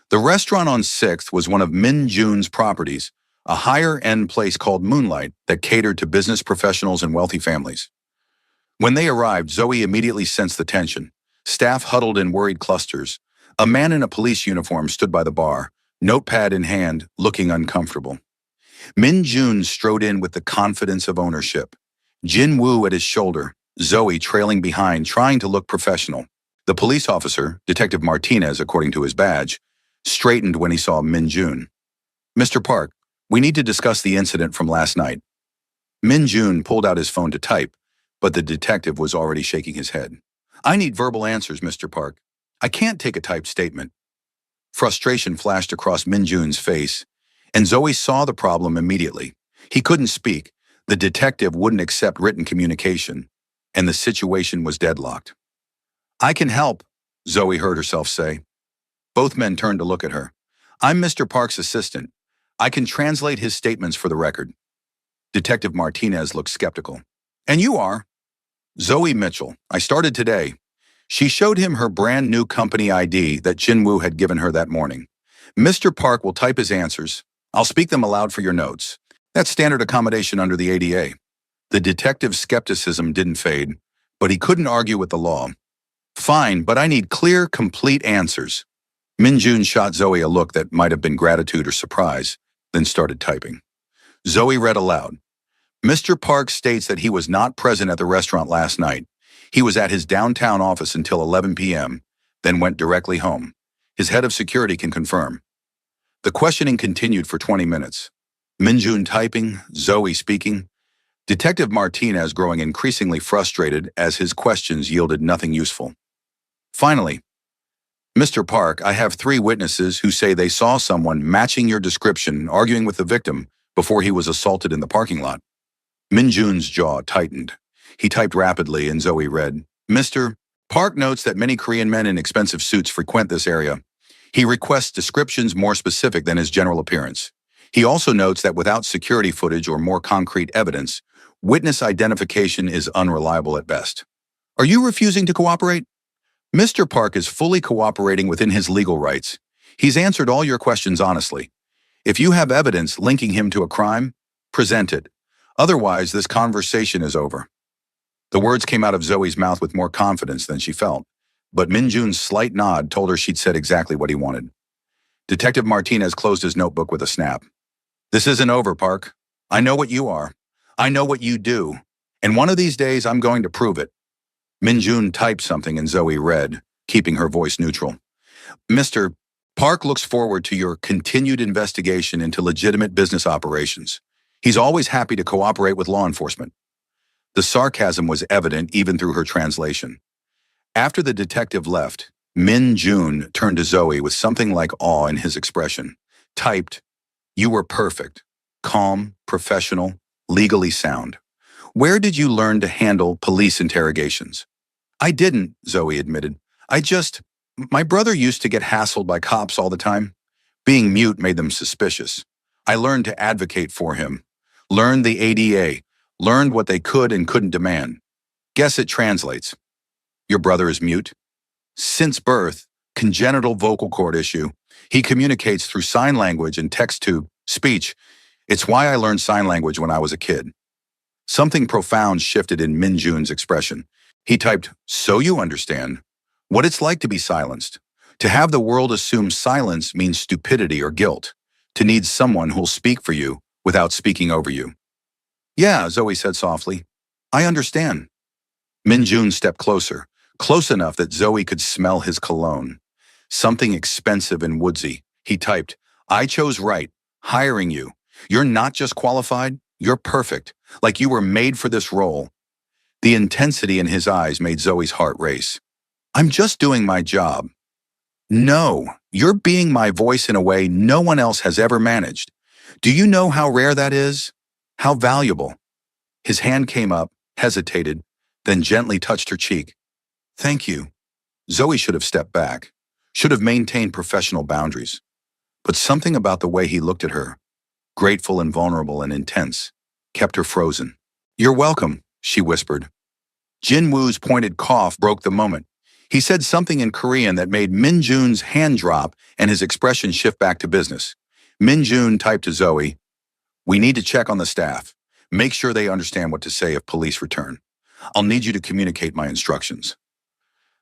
The restaurant on 6th was one of Min Jun's properties, a higher-end place called Moonlight that catered to business professionals and wealthy families. When they arrived, Zoe immediately sensed the tension. Staff huddled in worried clusters. A man in a police uniform stood by the bar, notepad in hand, looking uncomfortable. Min Jun strode in with the confidence of ownership. Jin Woo at his shoulder, Zoe trailing behind, trying to look professional. The police officer, Detective Martinez according to his badge, straightened when he saw Min Jun. Mr. Park, we need to discuss the incident from last night. Min Jun pulled out his phone to type, but the detective was already shaking his head. I need verbal answers, Mr. Park. I can't take a typed statement. Frustration flashed across Min Jun's face, and Zoe saw the problem immediately. He couldn't speak, the detective wouldn't accept written communication, and the situation was deadlocked. I can help, Zoe heard herself say. Both men turned to look at her. I'm Mr. Park's assistant. I can translate his statements for the record. Detective Martinez looked skeptical. And you are? Zoe Mitchell. I started today. She showed him her brand new company ID that Jin Woo had given her that morning. Mr. Park will type his answers. I'll speak them aloud for your notes. That's standard accommodation under the ADA. The detective's skepticism didn't fade, but he couldn't argue with the law. Fine, but I need clear, complete answers. Min Jun shot Zoe a look that might have been gratitude or surprise, then started typing. Zoe read aloud. Mr. Park states that he was not present at the restaurant last night. He was at his downtown office until 11 p.m., then went directly home. His head of security can confirm. The questioning continued for 20 minutes. Minjun typing, Zoe speaking, Detective Martinez growing increasingly frustrated as his questions yielded nothing useful. Finally, Mr. Park, I have 3 witnesses who say they saw someone matching your description arguing with the victim before he was assaulted in the parking lot. Minjun's jaw tightened. He typed rapidly and Zoe read, Mr. Park notes that many Korean men in expensive suits frequent this area. He requests descriptions more specific than his general appearance. He also notes that without security footage or more concrete evidence, witness identification is unreliable at best. Are you refusing to cooperate? Mr. Park is fully cooperating within his legal rights. He's answered all your questions honestly. If you have evidence linking him to a crime, present it. Otherwise, this conversation is over. The words came out of Zoe's mouth with more confidence than she felt, but Minjun's slight nod told her she'd said exactly what he wanted. Detective Martinez closed his notebook with a snap. This isn't over, Park. I know what you are. I know what you do. And one of these days, I'm going to prove it. Minjun typed something and Zoe read, keeping her voice neutral. Mr. Park looks forward to your continued investigation into legitimate business operations. He's always happy to cooperate with law enforcement. The sarcasm was evident even through her translation. After the detective left, Min Jun turned to Zoe with something like awe in his expression. Typed, You were perfect, calm, professional, legally sound. Where did you learn to handle police interrogations? I didn't, Zoe admitted. My brother used to get hassled by cops all the time. Being mute made them suspicious. I learned to advocate for him. Learned the ADA. Learned what they could and couldn't demand. Guess it translates. Your brother is mute? Since birth, congenital vocal cord issue. He communicates through sign language and text-to-speech. It's why I learned sign language when I was a kid. Something profound shifted in Minjun's expression. He typed, So you understand what it's like to be silenced. To have the world assume silence means stupidity or guilt. To need someone who'll speak for you without speaking over you. Yeah, Zoe said softly. I understand. Minjun stepped closer, close enough that Zoe could smell his cologne. Something expensive and woodsy. He typed, I chose right, hiring you. You're not just qualified, you're perfect, like you were made for this role. The intensity in his eyes made Zoe's heart race. I'm just doing my job. No, you're being my voice in a way no one else has ever managed. Do you know how rare that is? How valuable? His hand came up, hesitated, then gently touched her cheek. Thank you. Zoe should have stepped back, should have maintained professional boundaries. But something about the way he looked at her, grateful and vulnerable and intense, kept her frozen. You're welcome, she whispered. Jin Woo's pointed cough broke the moment. He said something in Korean that made Min Jun's hand drop and his expression shift back to business. Min Jun typed to Zoe, We need to check on the staff. Make sure they understand what to say if police return. I'll need you to communicate my instructions.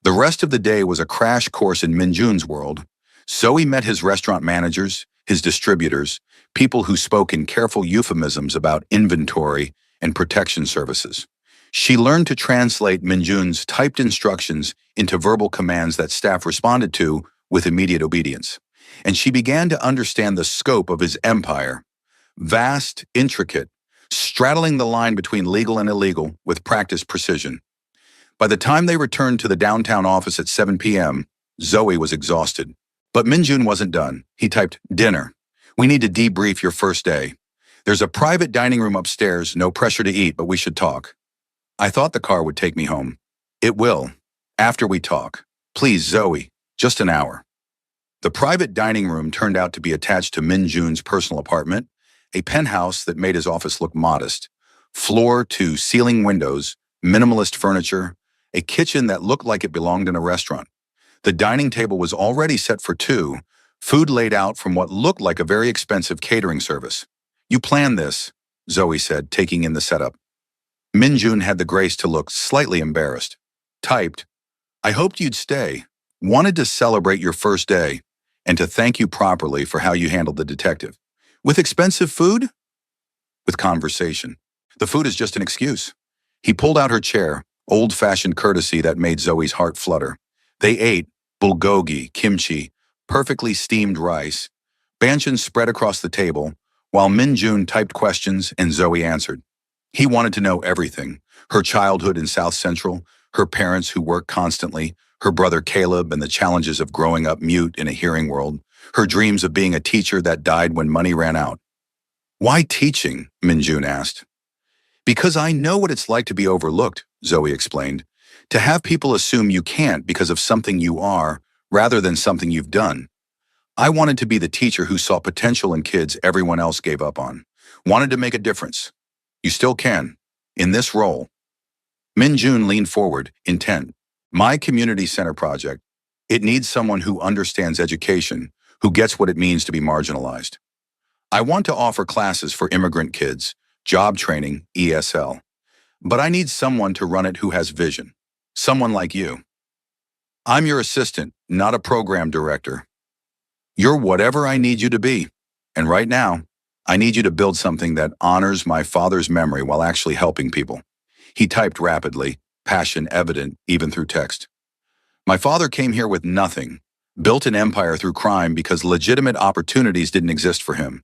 The rest of the day was a crash course in Min Jun's world. Zoe met his restaurant managers, his distributors, people who spoke in careful euphemisms about inventory and protection services. She learned to translate Minjun's typed instructions into verbal commands that staff responded to with immediate obedience. And she began to understand the scope of his empire. Vast, intricate, straddling the line between legal and illegal with practiced precision. By the time they returned to the downtown office at 7 p.m., Zoe was exhausted. But Minjun wasn't done. He typed, Dinner. We need to debrief your first day. There's a private dining room upstairs, no pressure to eat, but we should talk. I thought the car would take me home. It will. After we talk. Please, Zoe. Just an hour. The private dining room turned out to be attached to Min Jun's personal apartment, a penthouse that made his office look modest. Floor-to-ceiling windows, minimalist furniture, a kitchen that looked like it belonged in a restaurant. The dining table was already set for 2, food laid out from what looked like a very expensive catering service. You planned this, Zoe said, taking in the setup. Min Jun had the grace to look slightly embarrassed. Typed, I hoped you'd stay. Wanted to celebrate your first day and to thank you properly for how you handled the detective. With expensive food? With conversation. The food is just an excuse. He pulled out her chair, old-fashioned courtesy that made Zoe's heart flutter. They ate bulgogi, kimchi, perfectly steamed rice, Banshin spread across the table, while Min-jun typed questions and Zoe answered. He wanted to know everything: her childhood in South Central, her parents who worked constantly, her brother Caleb and the challenges of growing up mute in a hearing world, her dreams of being a teacher that died when money ran out. Why teaching? Min-jun asked. Because I know what it's like to be overlooked, Zoe explained. To have people assume you can't because of something you are, rather than something you've done. I wanted to be the teacher who saw potential in kids everyone else gave up on. Wanted to make a difference. You still can. In this role. Min-jun leaned forward, intent. My community center project. It needs someone who understands education, who gets what it means to be marginalized. I want to offer classes for immigrant kids, job training, ESL. But I need someone to run it who has vision. Someone like you. I'm your assistant, not a program director. You're whatever I need you to be. And right now, I need you to build something that honors my father's memory while actually helping people. He typed rapidly, passion evident even through text. My father came here with nothing, built an empire through crime because legitimate opportunities didn't exist for him.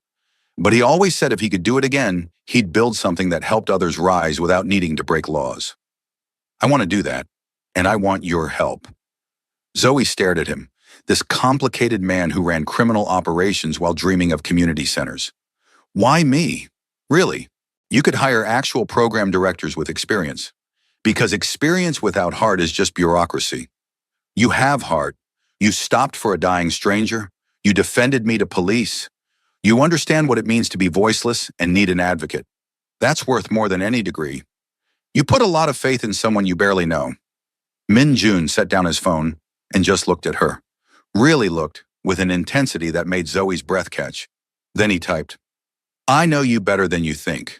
But he always said if he could do it again, he'd build something that helped others rise without needing to break laws. I want to do that, and I want your help. Zoe stared at him, this complicated man who ran criminal operations while dreaming of community centers. Why me? Really? You could hire actual program directors with experience. Because experience without heart is just bureaucracy. You have heart. You stopped for a dying stranger. You defended me to police. You understand what it means to be voiceless and need an advocate. That's worth more than any degree. You put a lot of faith in someone you barely know. Min-jun set down his phone and just looked at her. Really looked, with an intensity that made Zoe's breath catch. Then he typed, I know you better than you think.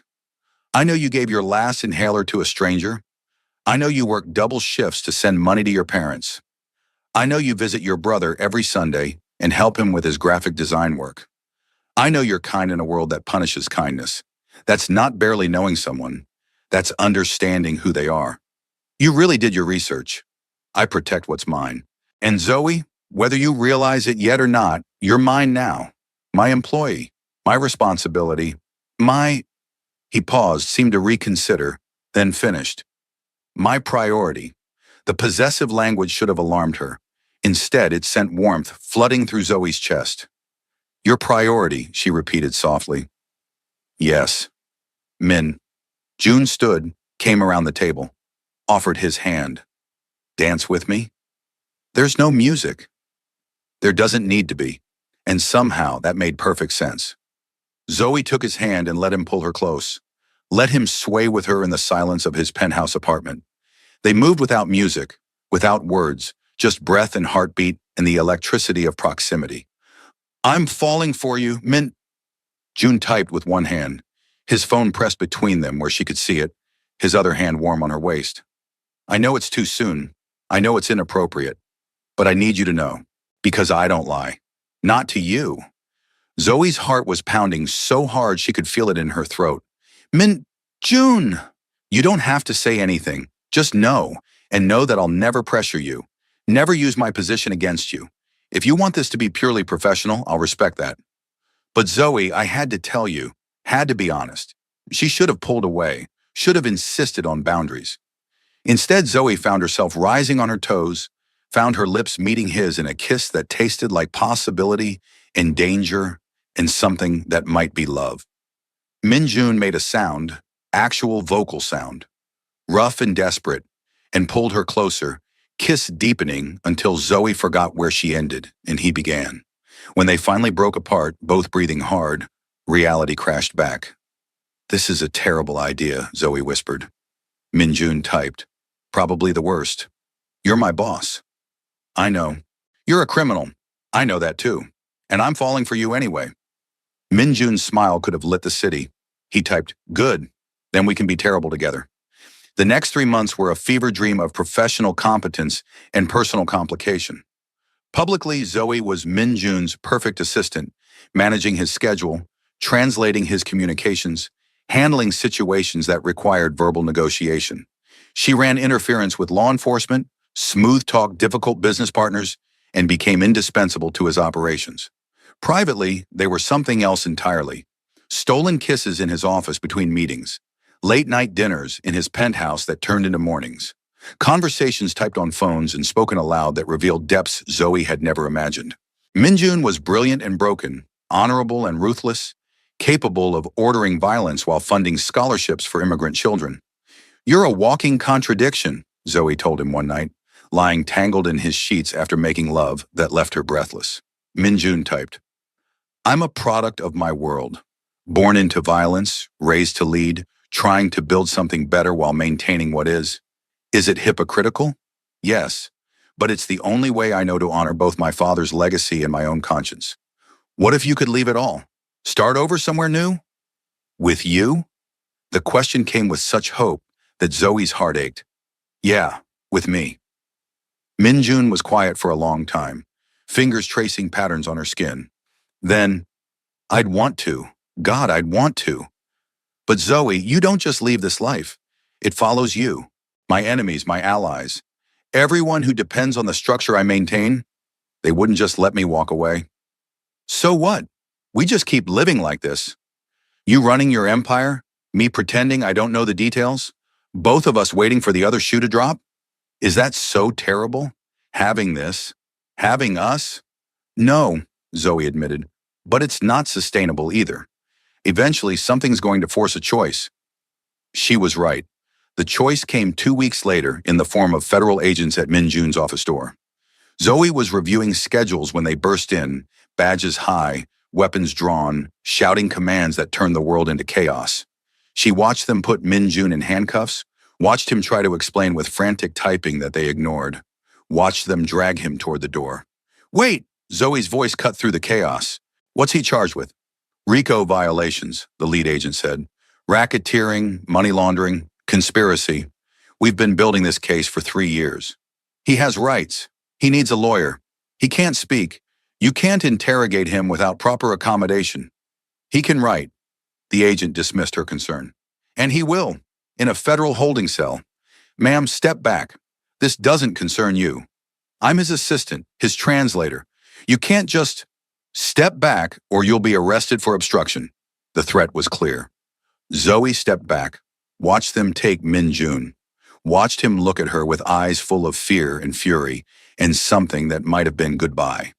I know you gave your last inhaler to a stranger. I know you work double shifts to send money to your parents. I know you visit your brother every Sunday and help him with his graphic design work. I know you're kind in a world that punishes kindness. That's not barely knowing someone. That's understanding who they are. You really did your research. I protect what's mine. And Zoe, whether you realize it yet or not, you're mine now. My employee. My responsibility. He paused, seemed to reconsider, then finished. My priority. The possessive language should have alarmed her. Instead, it sent warmth flooding through Zoe's chest. Your priority, she repeated softly. Yes. June stood, came around the table, offered his hand. Dance with me? There's no music. There doesn't need to be. And somehow that made perfect sense. Zoe took his hand and let him pull her close. Let him sway with her in the silence of his penthouse apartment. They moved without music, without words, just breath and heartbeat and the electricity of proximity. I'm falling for you, June typed with one hand, his phone pressed between them where she could see it, his other hand warm on her waist. I know it's too soon. I know it's inappropriate. But I need you to know, because I don't lie. Not to you. Zoe's heart was pounding so hard she could feel it in her throat. June! You don't have to say anything. Just know, and know that I'll never pressure you. Never use my position against you. If you want this to be purely professional, I'll respect that. But Zoe, I had to tell you, had to be honest. She should have pulled away, should have insisted on boundaries. Instead, Zoe found herself rising on her toes, found her lips meeting his in a kiss that tasted like possibility and danger and something that might be love. Min-jun made a sound, actual vocal sound, rough and desperate, and pulled her closer, kiss deepening until Zoe forgot where she ended and he began. When they finally broke apart, both breathing hard, reality crashed back. This is a terrible idea, Zoe whispered. Min-jun typed. Probably the worst. You're my boss. I know. You're a criminal. I know that too. And I'm falling for you anyway. Min-jun's smile could have lit the city. He typed, good. Then we can be terrible together. The next 3 months were a fever dream of professional competence and personal complication. Publicly, Zoe was Min-jun's perfect assistant, managing his schedule, translating his communications, handling situations that required verbal negotiation. She ran interference with law enforcement, smooth-talked difficult business partners, and became indispensable to his operations. Privately, they were something else entirely. Stolen kisses in his office between meetings. Late-night dinners in his penthouse that turned into mornings. Conversations typed on phones and spoken aloud that revealed depths Zoe had never imagined. Minjun was brilliant and broken, honorable and ruthless, capable of ordering violence while funding scholarships for immigrant children. "You're a walking contradiction," Zoe told him one night, lying tangled in his sheets after making love that left her breathless. Minjun typed, "I'm a product of my world. Born into violence, raised to lead, trying to build something better while maintaining what is. Is it hypocritical? Yes, but it's the only way I know to honor both my father's legacy and my own conscience. What if you could leave it all? Start over somewhere new? With you?" The question came with such hope that Zoe's heart ached. "Yeah, with me." Minjun was quiet for a long time, fingers tracing patterns on her skin. Then, "I'd want to. God, I'd want to. But Zoe, you don't just leave this life. It follows you, my enemies, my allies. Everyone who depends on the structure I maintain, they wouldn't just let me walk away." "So what? We just keep living like this. You running your empire, me pretending I don't know the details, both of us waiting for the other shoe to drop? Is that so terrible? Having this? Having us?" "No," Zoe admitted, "but it's not sustainable either. Eventually, something's going to force a choice." She was right. The choice came 2 weeks later in the form of federal agents at Minjun's office door. Zoe was reviewing schedules when they burst in, badges high, weapons drawn, shouting commands that turned the world into chaos. She watched them put Minjun in handcuffs, watched him try to explain with frantic typing that they ignored, watched them drag him toward the door. "Wait!" Zoe's voice cut through the chaos. "What's he charged with?" "RICO violations," the lead agent said. "Racketeering, money laundering, conspiracy. We've been building this case for 3 years. He has rights. He needs a lawyer. He can't speak. You can't interrogate him without proper accommodation. He can write." The agent dismissed her concern. "And he will, in a federal holding cell. Ma'am, step back. This doesn't concern you. I'm his assistant, his translator. You can't just step back or you'll be arrested for obstruction." The threat was clear. Zoe stepped back, watched them take Minjun, watched him look at her with eyes full of fear and fury and something that might have been goodbye.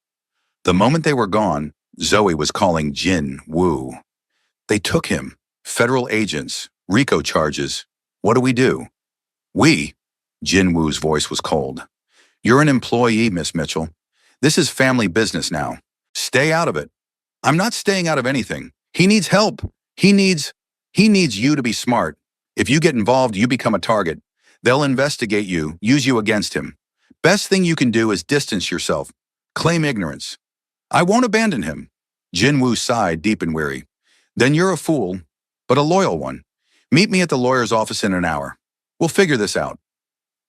The moment they were gone, Zoe was calling Jin Woo. "They took him. Federal agents, RICO charges. What do we do?" "We?" Jin Woo's voice was cold. "You're an employee, Miss Mitchell. This is family business now. Stay out of it." "I'm not staying out of anything. He needs help. He needs you to be smart. If you get involved, you become a target. They'll investigate you, use you against him. Best thing you can do is distance yourself. Claim ignorance." "I won't abandon him." Jin Woo sighed, deep and weary. "Then you're a fool, but a loyal one. Meet me at the lawyer's office in an hour. We'll figure this out."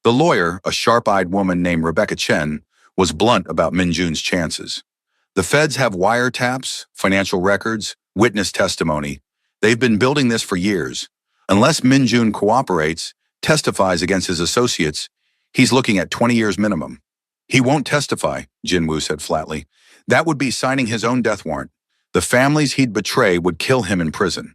The lawyer, a sharp-eyed woman named Rebecca Chen, was blunt about Minjun's chances. "The feds have wiretaps, financial records, witness testimony. They've been building this for years. Unless Minjun cooperates, testifies against his associates, he's looking at 20 years minimum." "He won't testify," Jinwoo said flatly. "That would be signing his own death warrant. The families he'd betray would kill him in prison."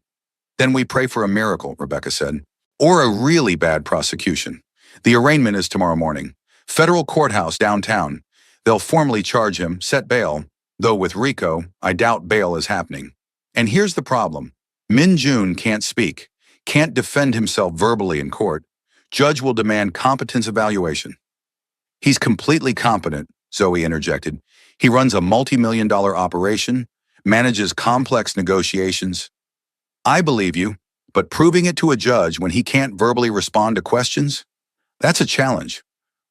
"Then we pray for a miracle," Rebecca said. "Or a really bad prosecution. The arraignment is tomorrow morning. Federal courthouse downtown. They'll formally charge him, set bail, though with RICO, I doubt bail is happening. And here's the problem. Minjun can't speak, can't defend himself verbally in court. Judge will demand competence evaluation." "He's completely competent," Zoe interjected. "He runs a multi-million-dollar operation, manages complex negotiations." "I believe you, but proving it to a judge when he can't verbally respond to questions? That's a challenge.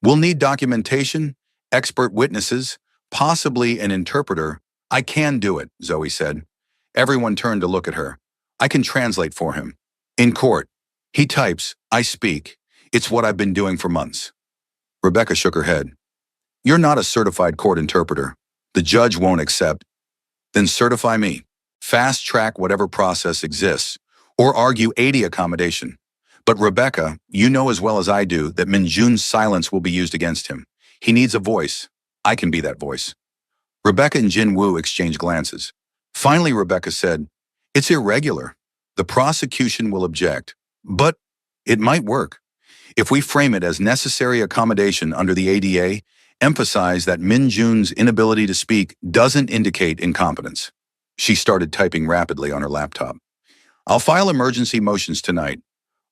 We'll need documentation, expert witnesses, possibly an interpreter." "I can do it," Zoe said. Everyone turned to look at her. "I can translate for him. In court. He types, I speak. It's what I've been doing for months." Rebecca shook her head. "You're not a certified court interpreter. The judge won't accept." "Then certify me. Fast track whatever process exists, or argue 80 accommodation. But Rebecca, you know as well as I do that Minjun's silence will be used against him. He needs a voice. I can be that voice." Rebecca and Jin Woo exchanged glances. Finally, Rebecca said, "It's irregular. The prosecution will object, but it might work. If we frame it as necessary accommodation under the ADA, emphasize that Min Jun's inability to speak doesn't indicate incompetence." She started typing rapidly on her laptop. "I'll file emergency motions tonight.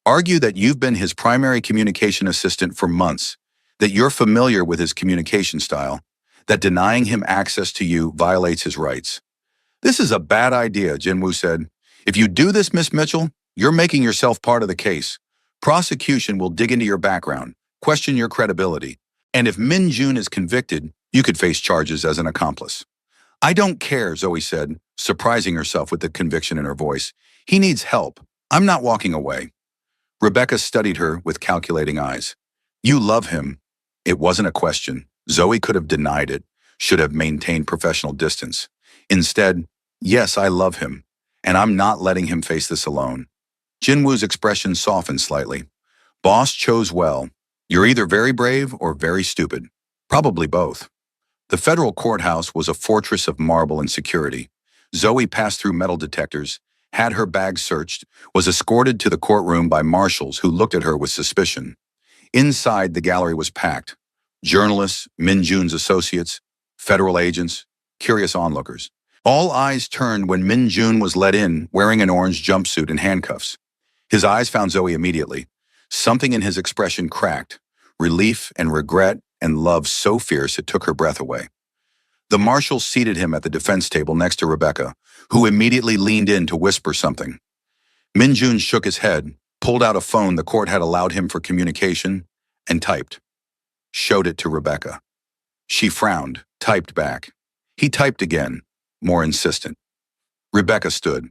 Argue that you've been his primary communication assistant for months, that you're familiar with his communication style, that denying him access to you violates his rights." "This is a bad idea," Jinwoo said. "If you do this, Miss Mitchell, you're making yourself part of the case. Prosecution will dig into your background, question your credibility, and if Min Jun is convicted, you could face charges as an accomplice." "I don't care," Zoe said, surprising herself with the conviction in her voice. "He needs help. I'm not walking away." Rebecca studied her with calculating eyes. "You love him." It wasn't a question. Zoe could have denied it, should have maintained professional distance. Instead, "Yes, I love him, and I'm not letting him face this alone." Jinwoo's expression softened slightly. "Boss chose well. You're either very brave or very stupid. Probably both." The federal courthouse was a fortress of marble and security. Zoe passed through metal detectors, had her bag searched, was escorted to the courtroom by marshals who looked at her with suspicion. Inside, the gallery was packed. Journalists, Min Jun's associates, federal agents, curious onlookers. All eyes turned when Min Jun was let in, wearing an orange jumpsuit and handcuffs. His eyes found Zoe immediately. Something in his expression cracked, relief and regret and love so fierce it took her breath away. The marshal seated him at the defense table next to Rebecca, who immediately leaned in to whisper something. Min Jun shook his head, pulled out a phone the court had allowed him for communication, and typed. Showed it to Rebecca. She frowned, typed back. He typed again, more insistent. Rebecca stood.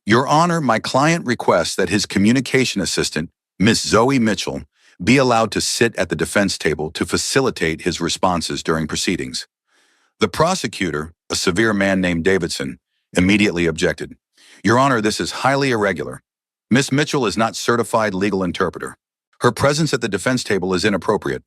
"Your Honor, my client requests that his communication assistant, Miss Zoe Mitchell, be allowed to sit at the defense table to facilitate his responses during proceedings." The prosecutor, a severe man named Davidson, immediately objected. "Your Honor, this is highly irregular. Miss Mitchell is not certified legal interpreter. Her presence at the defense table is inappropriate.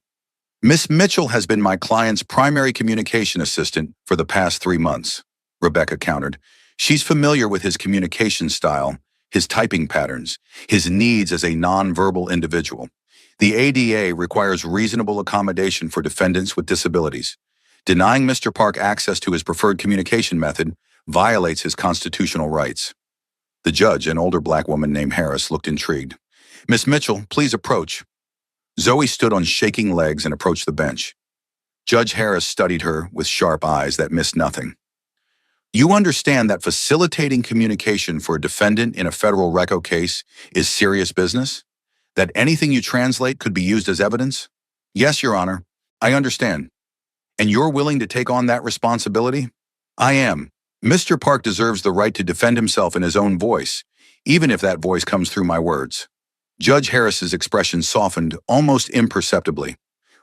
Miss Mitchell has been my client's primary communication assistant for the past 3 months," Rebecca countered. "She's familiar with his communication style, his typing patterns, his needs as a nonverbal individual. The ADA requires reasonable accommodation for defendants with disabilities. Denying Mr. Park access to his preferred communication method violates his constitutional rights." The judge, an older black woman named Harris, looked intrigued. "Miss Mitchell, please approach." Zoe stood on shaking legs and approached the bench. Judge Harris studied her with sharp eyes that missed nothing. "You understand that facilitating communication for a defendant in a federal RICO case is serious business? That anything you translate could be used as evidence?" "Yes, Your Honor. I understand." "And you're willing to take on that responsibility?" "I am. Mr. Park deserves the right to defend himself in his own voice, even if that voice comes through my words." Judge Harris's expression softened almost imperceptibly.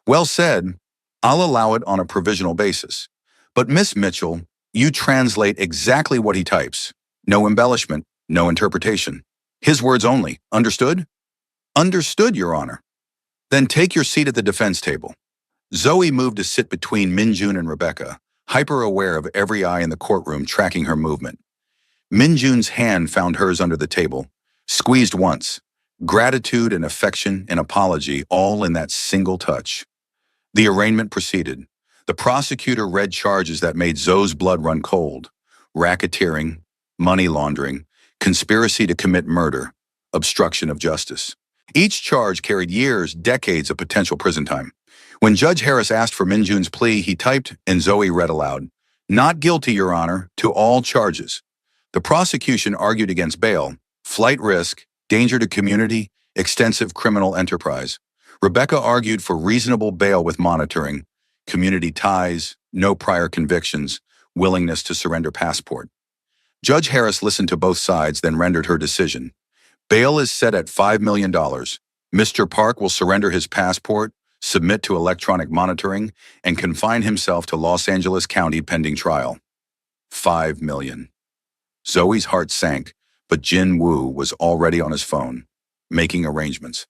"Well said. I'll allow it on a provisional basis. But Miss Mitchell, you translate exactly what he types. No embellishment, no interpretation. His words only. Understood?" "Understood, Your Honor." "Then take your seat at the defense table." Zoe moved to sit between Min Jun and Rebecca, hyper-aware of every eye in the courtroom tracking her movement. Min Jun's hand found hers under the table, squeezed once. Gratitude and affection and apology all in that single touch. The arraignment proceeded. The prosecutor read charges that made Zoe's blood run cold. Racketeering, money laundering, conspiracy to commit murder, obstruction of justice. Each charge carried years, decades of potential prison time. When Judge Harris asked for Min Jun's plea, he typed and Zoe read aloud. "Not guilty, Your Honor, to all charges." The prosecution argued against bail, flight risk, danger to community, extensive criminal enterprise. Rebecca argued for reasonable bail with monitoring, community ties, no prior convictions, willingness to surrender passport. Judge Harris listened to both sides, then rendered her decision. Bail is set at $5 million. Mr. Park will surrender his passport, submit to electronic monitoring, and confine himself to Los Angeles County pending trial. $5 million. Zoe's heart sank, but Jin Woo was already on his phone, making arrangements.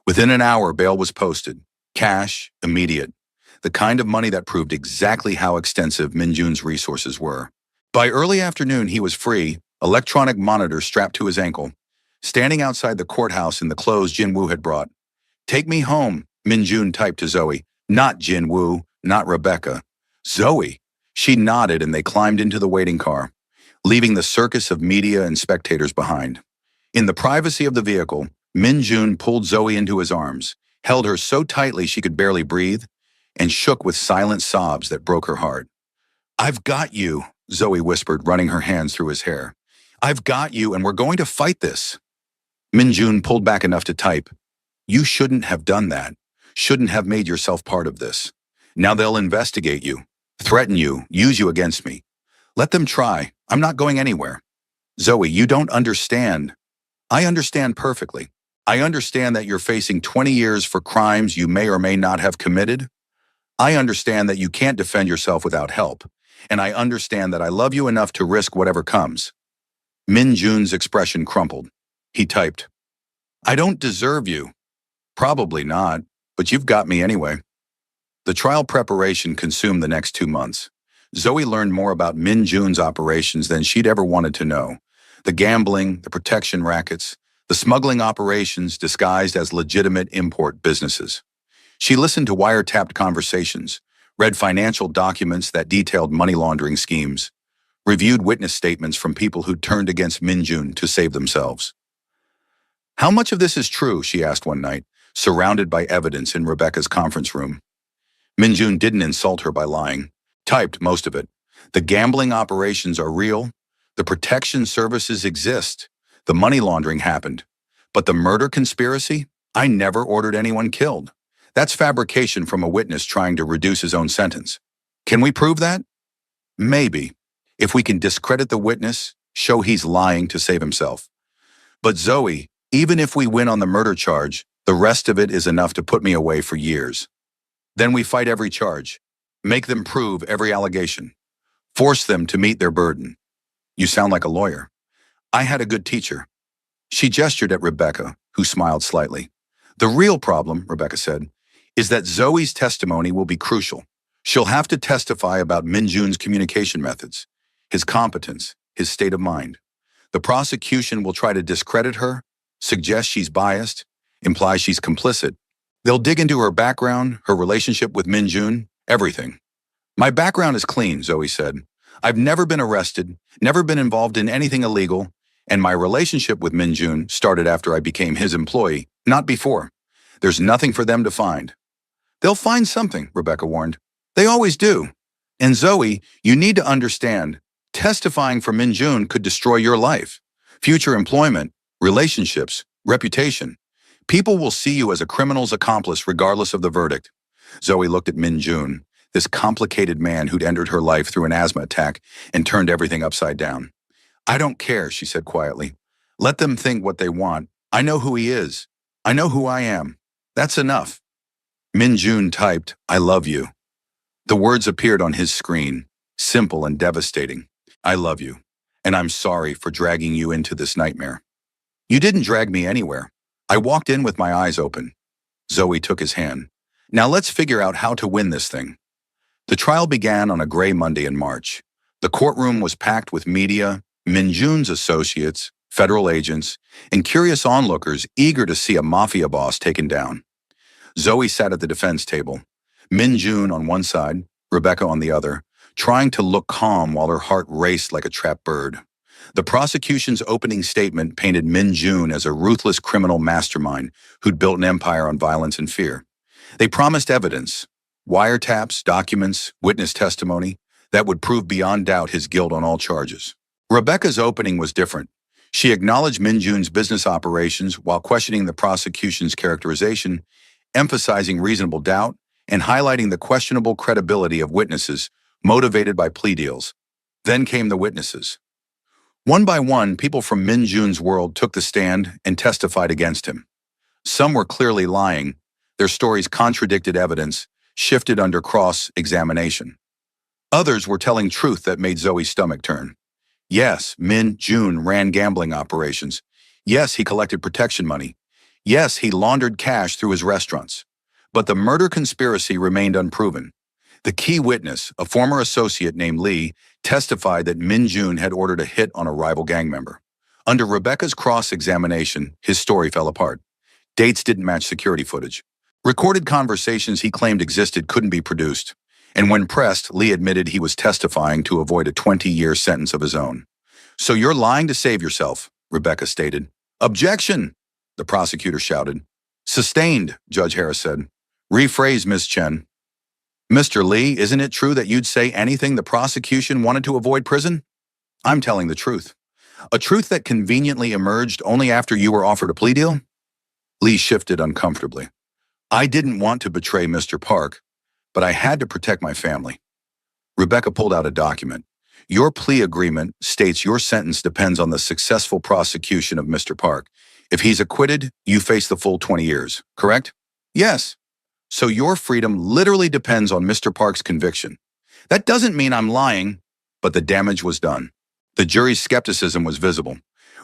Within an hour, bail was posted. Cash, immediate. the kind of money that proved exactly how extensive Min Jun's resources were. By early afternoon, he was free, electronic monitor strapped to his ankle, standing outside the courthouse in the clothes Jin Woo had brought. "Take me home," Min Jun typed to Zoe. Not Jin Woo, not Rebecca. Zoe. She nodded and they climbed into the waiting car, leaving the circus of media and spectators behind. In the privacy of the vehicle, Min Jun pulled Zoe into his arms, held her so tightly she could barely breathe, and shook with silent sobs that broke her heart. "I've got you," Zoe whispered, running her hands through his hair. "I've got you, and we're going to fight this." Min Jun pulled back enough to type, "You shouldn't have done that. Shouldn't have made yourself part of this. Now they'll investigate you, threaten you, use you against me. Let them try. I'm not going anywhere." "Zoe, you don't understand." "I understand perfectly. I understand that you're facing 20 years for crimes you may or may not have committed. I understand that you can't defend yourself without help. And I understand that I love you enough to risk whatever comes." Min Jun's expression crumpled. He typed, "I don't deserve you." "Probably not, but you've got me anyway." The trial preparation consumed the next 2 months. Zoe learned more about Min Jun's operations than she'd ever wanted to know. The gambling, the protection rackets, the smuggling operations disguised as legitimate import businesses. She listened to wiretapped conversations, read financial documents that detailed money laundering schemes, reviewed witness statements from people who'd turned against Min Jun to save themselves. "How much of this is true?" she asked one night, surrounded by evidence in Rebecca's conference room. Min Jun didn't insult her by lying. Typed most of it. "The gambling operations are real. The protection services exist. The money laundering happened. But the murder conspiracy? I never ordered anyone killed. That's fabrication from a witness trying to reduce his own sentence. Can we prove that? Maybe. If we can discredit the witness, show he's lying to save himself. But Zoe, even if we win on the murder charge, the rest of it is enough to put me away for years. Then we fight every charge. Make them prove every allegation. Force them to meet their burden." "You sound like a lawyer." "I had a good teacher." She gestured at Rebecca, who smiled slightly. "The real problem," Rebecca said, "is that Zoe's testimony will be crucial. She'll have to testify about Min Jun's communication methods, his competence, his state of mind. The prosecution will try to discredit her, suggest she's biased, imply she's complicit. They'll dig into her background, her relationship with Min Jun, everything." "My background is clean," Zoe said. "I've never been arrested, never been involved in anything illegal, and my relationship with Min Jun started after I became his employee, not before. There's nothing for them to find." "They'll find something," Rebecca warned. "They always do. And Zoe, you need to understand, testifying for Min Jun could destroy your life, future employment, relationships, reputation. People will see you as a criminal's accomplice regardless of the verdict." Zoe looked at Min Jun, this complicated man who'd entered her life through an asthma attack and turned everything upside down. "I don't care," she said quietly. "Let them think what they want. I know who he is. I know who I am. That's enough." Min Jun typed, "I love you." The words appeared on his screen, simple and devastating. "I love you, and I'm sorry for dragging you into this nightmare." "You didn't drag me anywhere. I walked in with my eyes open." Zoe took his hand. "Now let's figure out how to win this thing." The trial began on a gray Monday in March. The courtroom was packed with media, Min Jun's associates, federal agents, and curious onlookers eager to see a mafia boss taken down. Zoe sat at the defense table, Min Jun on one side, Rebecca on the other, trying to look calm while her heart raced like a trapped bird. The prosecution's opening statement painted Min Jun as a ruthless criminal mastermind who'd built an empire on violence and fear. They promised evidence, wiretaps, documents, witness testimony, that would prove beyond doubt his guilt on all charges. Rebecca's opening was different. She acknowledged Min Jun's business operations while questioning the prosecution's characterization, emphasizing reasonable doubt, and highlighting the questionable credibility of witnesses motivated by plea deals. Then came the witnesses. One by one, people from Min Jun's world took the stand and testified against him. Some were clearly lying. Their stories contradicted evidence, shifted under cross-examination. Others were telling truth that made Zoe's stomach turn. Yes, Min Jun ran gambling operations. Yes, he collected protection money. Yes, he laundered cash through his restaurants. But the murder conspiracy remained unproven. The key witness, a former associate named Lee, testified that Min Jun had ordered a hit on a rival gang member. Under Rebecca's cross-examination, his story fell apart. Dates didn't match security footage. Recorded conversations he claimed existed couldn't be produced. And when pressed, Lee admitted he was testifying to avoid a 20-year sentence of his own. "So you're lying to save yourself," Rebecca stated. "Objection!" the prosecutor shouted. "Sustained," Judge Harris said. "Rephrase, Ms. Chen." "Mr. Lee, isn't it true that you'd say anything the prosecution wanted to avoid prison?" "I'm telling the truth." "A truth that conveniently emerged only after you were offered a plea deal?" Lee shifted uncomfortably. "I didn't want to betray Mr. Park, but I had to protect my family." Rebecca pulled out a document. "Your plea agreement states your sentence depends on the successful prosecution of Mr. Park. If he's acquitted, you face the full 20 years, correct?" "Yes." "So your freedom literally depends on Mr. Park's conviction." "That doesn't mean I'm lying," but the damage was done. The jury's skepticism was visible.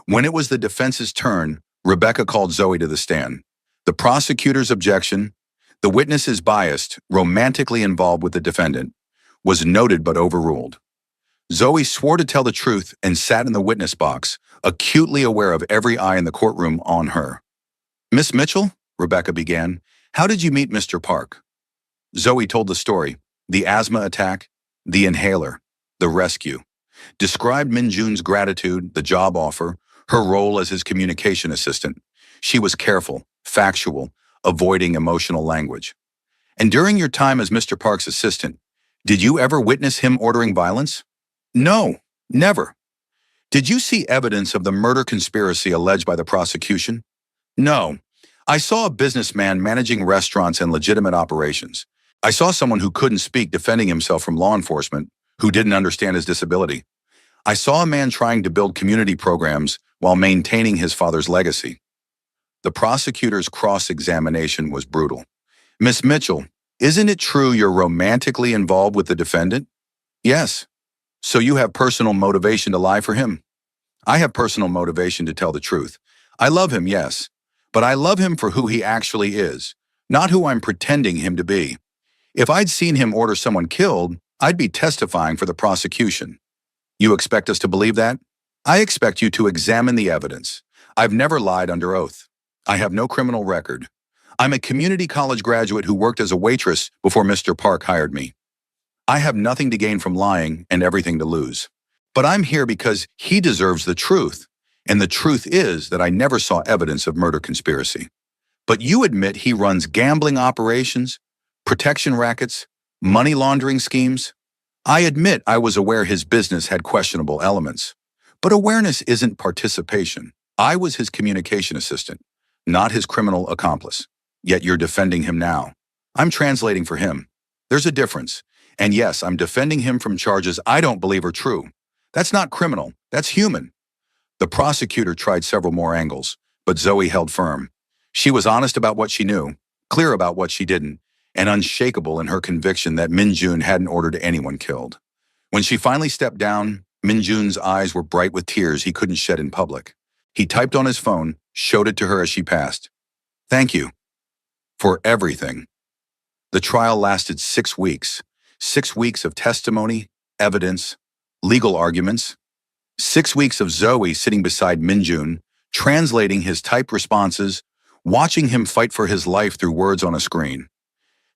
When it was the defense's turn, Rebecca called Zoe to the stand. The prosecutor's objection, the witness is biased, romantically involved with the defendant, was noted but overruled. Zoe swore to tell the truth and sat in the witness box, acutely aware of every eye in the courtroom on her. "Miss Mitchell," Rebecca began, "how did you meet Mr. Park?" Zoe told the story: the asthma attack, the inhaler, the rescue. Described Min Jun's gratitude, the job offer, her role as his communication assistant. She was careful, factual, avoiding emotional language. "And during your time as Mr. Park's assistant, did you ever witness him ordering violence?" "No, never." "Did you see evidence of the murder conspiracy alleged by the prosecution?" "No. I saw a businessman managing restaurants and legitimate operations. I saw someone who couldn't speak defending himself from law enforcement, who didn't understand his disability. I saw a man trying to build community programs while maintaining his father's legacy." The prosecutor's cross-examination was brutal. "Miss Mitchell, isn't it true you're romantically involved with the defendant?" "Yes." "So you have personal motivation to lie for him?" "I have personal motivation to tell the truth. I love him, yes. But I love him for who he actually is, not who I'm pretending him to be. If I'd seen him order someone killed, I'd be testifying for the prosecution." "You expect us to believe that?" "I expect you to examine the evidence. I've never lied under oath. I have no criminal record. I'm a community college graduate who worked as a waitress before Mr. Park hired me. I have nothing to gain from lying and everything to lose. But I'm here because he deserves the truth, and the truth is that I never saw evidence of murder conspiracy. But you admit he runs gambling operations, protection rackets, money laundering schemes. I admit I was aware his business had questionable elements. But awareness isn't participation. I was his communication assistant, not his criminal accomplice. Yet you're defending him now. I'm translating for him. There's a difference. And yes, I'm defending him from charges I don't believe are true. That's not criminal. That's human." The prosecutor tried several more angles, but Zoe held firm. She was honest about what she knew, clear about what she didn't, and unshakable in her conviction that Min Jun hadn't ordered anyone killed. When she finally stepped down, Min Jun's eyes were bright with tears he couldn't shed in public. He typed on his phone, showed it to her as she passed. "Thank you for everything." The trial lasted 6 weeks. 6 weeks of testimony, evidence, legal arguments. 6 weeks of Zoe sitting beside Min Jun, translating his typed responses, watching him fight for his life through words on a screen.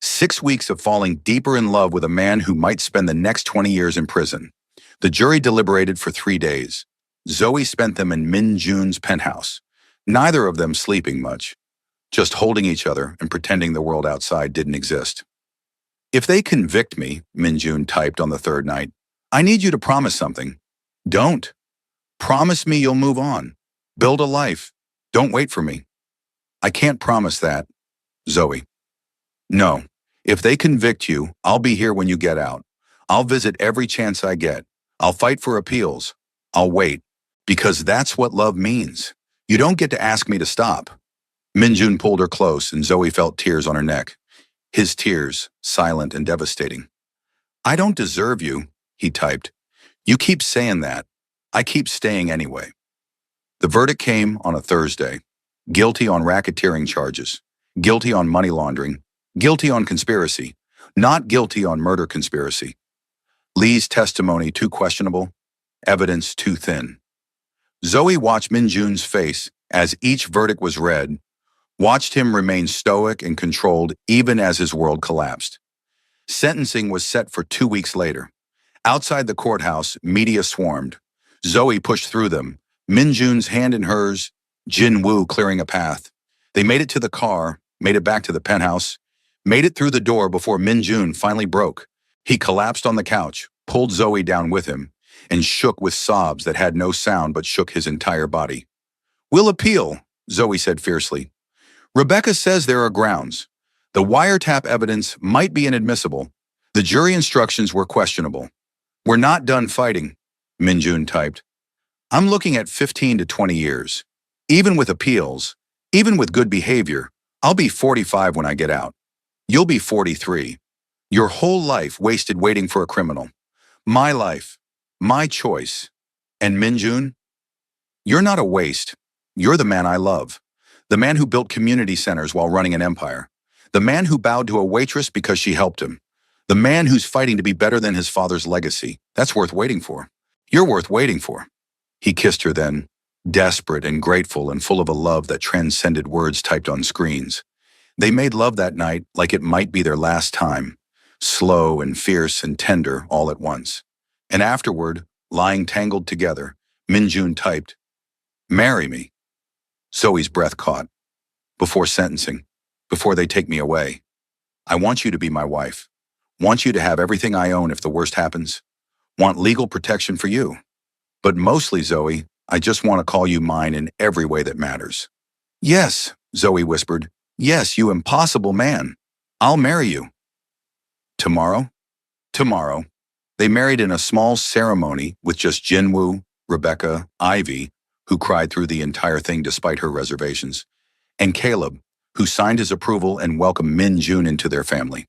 6 weeks of falling deeper in love with a man who might spend the next 20 years in prison. The jury deliberated for 3 days. Zoe spent them in Min Jun's penthouse, neither of them sleeping much, just holding each other and pretending the world outside didn't exist. "If they convict me," Min Jun typed on the 3rd night, "I need you to promise something." "Don't. Promise me you'll move on. Build a life. Don't wait for me." "I can't promise that." Zoe: "No. If they convict you, I'll be here when you get out. I'll visit every chance I get. I'll fight for appeals. I'll wait. Because that's what love means. You don't get to ask me to stop." Min Jun pulled her close and Zoe felt tears on her neck. His tears, silent and devastating. "I don't deserve you," he typed. "You keep saying that. I keep staying anyway." The verdict came on a Thursday. Guilty on racketeering charges. Guilty on money laundering. Guilty on conspiracy, not guilty on murder conspiracy. Lee's testimony too questionable, evidence too thin. Zoe watched Min Jun's face as each verdict was read, watched him remain stoic and controlled even as his world collapsed. Sentencing was set for 2 weeks later. Outside the courthouse, media swarmed. Zoe pushed through them, Min Jun's hand in hers, Jin Woo clearing a path. They made it to the car, made it back to the penthouse, made it through the door before Min Jun finally broke. He collapsed on the couch, pulled Zoe down with him, and shook with sobs that had no sound but shook his entire body. "We'll appeal," Zoe said fiercely. "Rebecca says there are grounds. The wiretap evidence might be inadmissible. The jury instructions were questionable. We're not done fighting," Min Jun typed. "I'm looking at 15 to 20 years. Even with appeals, even with good behavior, I'll be 45 when I get out. You'll be 43. Your whole life wasted waiting for a criminal. My life, my choice. And Min Jun, you're not a waste. You're the man I love. The man who built community centers while running an empire. The man who bowed to a waitress because she helped him. The man who's fighting to be better than his father's legacy. That's worth waiting for. You're worth waiting for." He kissed her then, desperate and grateful and full of a love that transcended words typed on screens. They made love that night like it might be their last time, slow and fierce and tender all at once. And afterward, lying tangled together, Min Jun typed, "Marry me." Zoe's breath caught. "Before sentencing, before they take me away. I want you to be my wife. Want you to have everything I own if the worst happens. Want legal protection for you. But mostly, Zoe, I just want to call you mine in every way that matters." "Yes," Zoe whispered. "Yes, you impossible man. I'll marry you." Tomorrow? Tomorrow. They married in a small ceremony with just Jinwoo, Rebecca, Ivy, who cried through the entire thing despite her reservations, and Caleb, who signed his approval and welcomed Min Jun into their family.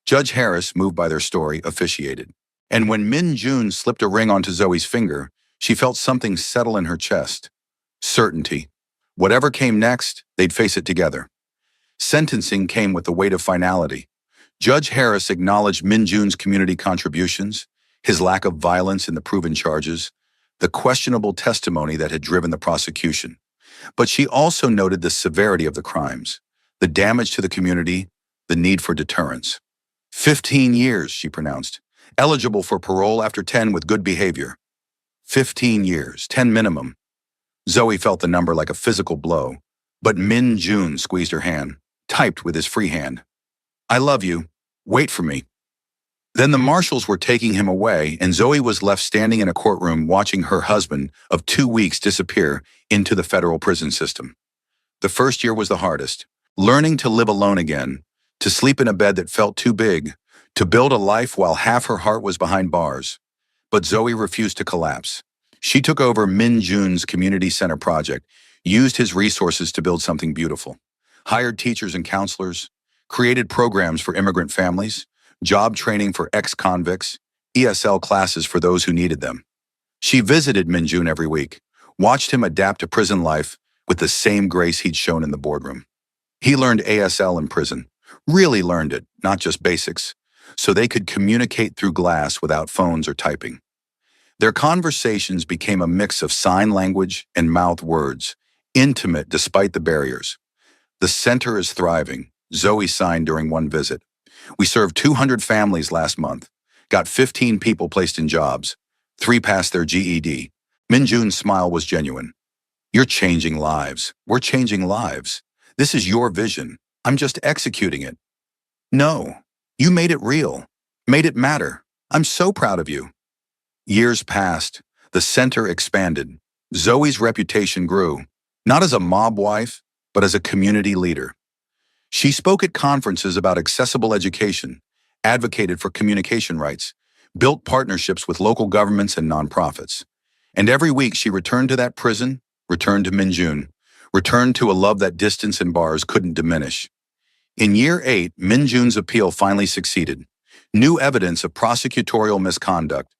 Judge Harris, moved by their story, officiated. And when Min Jun slipped a ring onto Zoe's finger, she felt something settle in her chest. Certainty. Whatever came next, they'd face it together. Sentencing came with the weight of finality. Judge Harris acknowledged Min Jun's community contributions, his lack of violence in the proven charges, the questionable testimony that had driven the prosecution. But she also noted the severity of the crimes, the damage to the community, the need for deterrence. 15 years, she pronounced, eligible for parole after 10 with good behavior. 15 years, 10 minimum. Zoe felt the number like a physical blow, but Min Jun squeezed her hand, typed with his free hand. "I love you. Wait for me." Then the marshals were taking him away, and Zoe was left standing in a courtroom watching her husband of 2 weeks disappear into the federal prison system. The first year was the hardest, learning to live alone again, to sleep in a bed that felt too big, to build a life while half her heart was behind bars. But Zoe refused to collapse. She took over Min Jun's community center project, used his resources to build something beautiful, hired teachers and counselors, created programs for immigrant families, job training for ex-convicts, ESL classes for those who needed them. She visited Min Jun every week, watched him adapt to prison life with the same grace he'd shown in the boardroom. He learned ASL in prison, really learned it, not just basics, so they could communicate through glass without phones or typing. Their conversations became a mix of sign language and mouth words, intimate despite the barriers. "The center is thriving," Zoe signed during one visit. "We served 200 families last month, got 15 people placed in jobs, 3 passed their GED. Min Jun's smile was genuine. "You're changing lives. We're changing lives. This is your vision. I'm just executing it." "No, you made it real, made it matter. I'm so proud of you." Years passed. The center expanded. Zoe's reputation grew, not as a mob wife, but as a community leader. She spoke at conferences about accessible education, advocated for communication rights, built partnerships with local governments and nonprofits. And every week she returned to that prison, returned to Min Jun, returned to a love that distance and bars couldn't diminish. In year 8, Min Jun's appeal finally succeeded. New evidence of prosecutorial misconduct,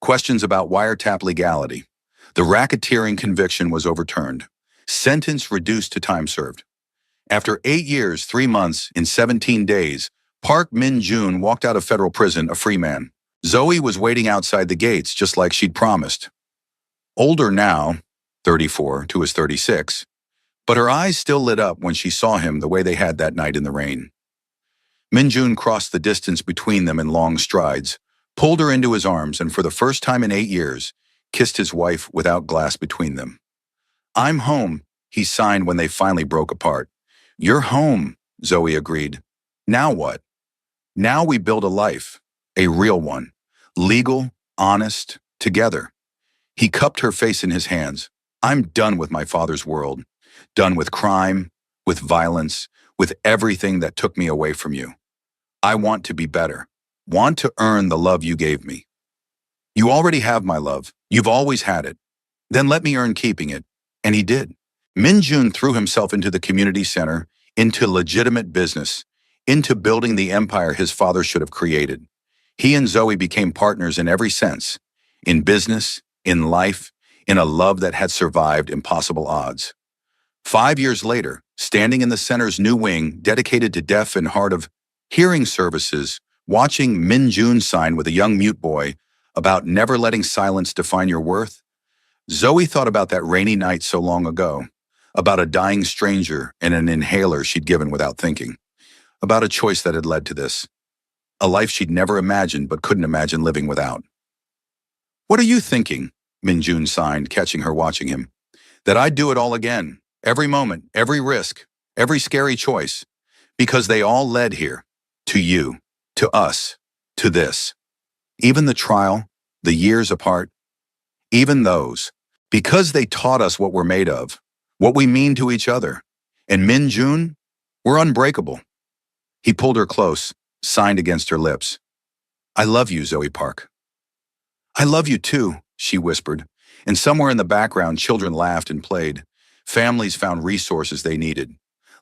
questions about wiretap legality. The racketeering conviction was overturned. Sentence reduced to time served. After 8 years, 3 months, and 17 days, Park Min-joon walked out of federal prison a free man. Zoe was waiting outside the gates just like she'd promised. Older now, 34 to his 36, but her eyes still lit up when she saw him the way they had that night in the rain. Min-joon crossed the distance between them in long strides, pulled her into his arms, and for the first time in 8 years, kissed his wife without glass between them. "I'm home," he signed when they finally broke apart. "You're home," Zoe agreed. "Now what?" "Now we build a life, a real one, legal, honest, together." He cupped her face in his hands. "I'm done with my father's world, done with crime, with violence, with everything that took me away from you. I want to be better, want to earn the love you gave me. You already have my love. You've always had it. Then let me earn keeping it." And he did. Min-joon threw himself into the community center, into legitimate business, into building the empire his father should have created. He and Zoe became partners in every sense, in business, in life, in a love that had survived impossible odds. 5 years later, standing in the center's new wing, dedicated to deaf and hard of hearing services, watching Min-joon sign with a young mute boy about never letting silence define your worth, Zoe thought about that rainy night so long ago, about a dying stranger and an inhaler she'd given without thinking, about a choice that had led to this, a life she'd never imagined but couldn't imagine living without. "What are you thinking?" Min-joon signed, catching her watching him. "That I'd do it all again, every moment, every risk, every scary choice, because they all led here, to you, to us, to this. Even the trial, the years apart, even those, because they taught us what we're made of, what we mean to each other. And Min-joon, we're unbreakable." He pulled her close, signed against her lips. "I love you, Zoe Park." "I love you too," she whispered, and somewhere in the background children laughed and played. Families found resources they needed.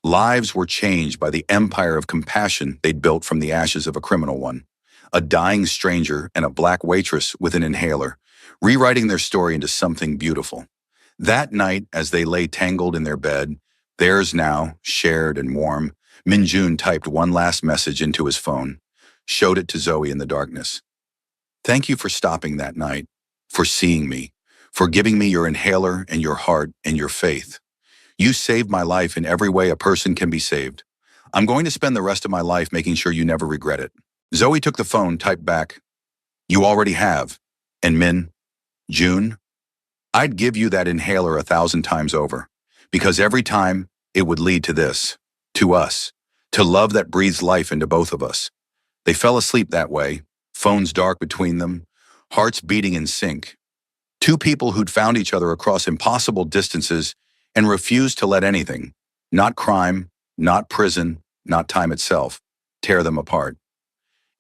Lives were changed by the empire of compassion they'd built from the ashes of a criminal one. A dying stranger and a black waitress with an inhaler, rewriting their story into something beautiful. That night, as they lay tangled in their bed, theirs now, shared and warm, Min-joon typed one last message into his phone, showed it to Zoe in the darkness. "Thank you for stopping that night, for seeing me, for giving me your inhaler and your heart and your faith. You saved my life in every way a person can be saved. I'm going to spend the rest of my life making sure you never regret it." Zoe took the phone, typed back, "You already have. And Min-joon, I'd give you that inhaler 1,000 times over, because every time it would lead to this, to us, to love that breathes life into both of us." They fell asleep that way, phones dark between them, hearts beating in sync. Two people who'd found each other across impossible distances and refused to let anything, not crime, not prison, not time itself, tear them apart.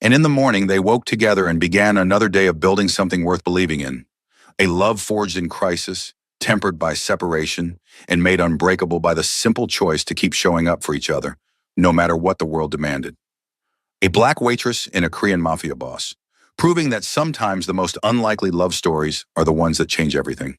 And in the morning, they woke together and began another day of building something worth believing in. A love forged in crisis, tempered by separation, and made unbreakable by the simple choice to keep showing up for each other, no matter what the world demanded. A black waitress and a Korean mafia boss, proving that sometimes the most unlikely love stories are the ones that change everything.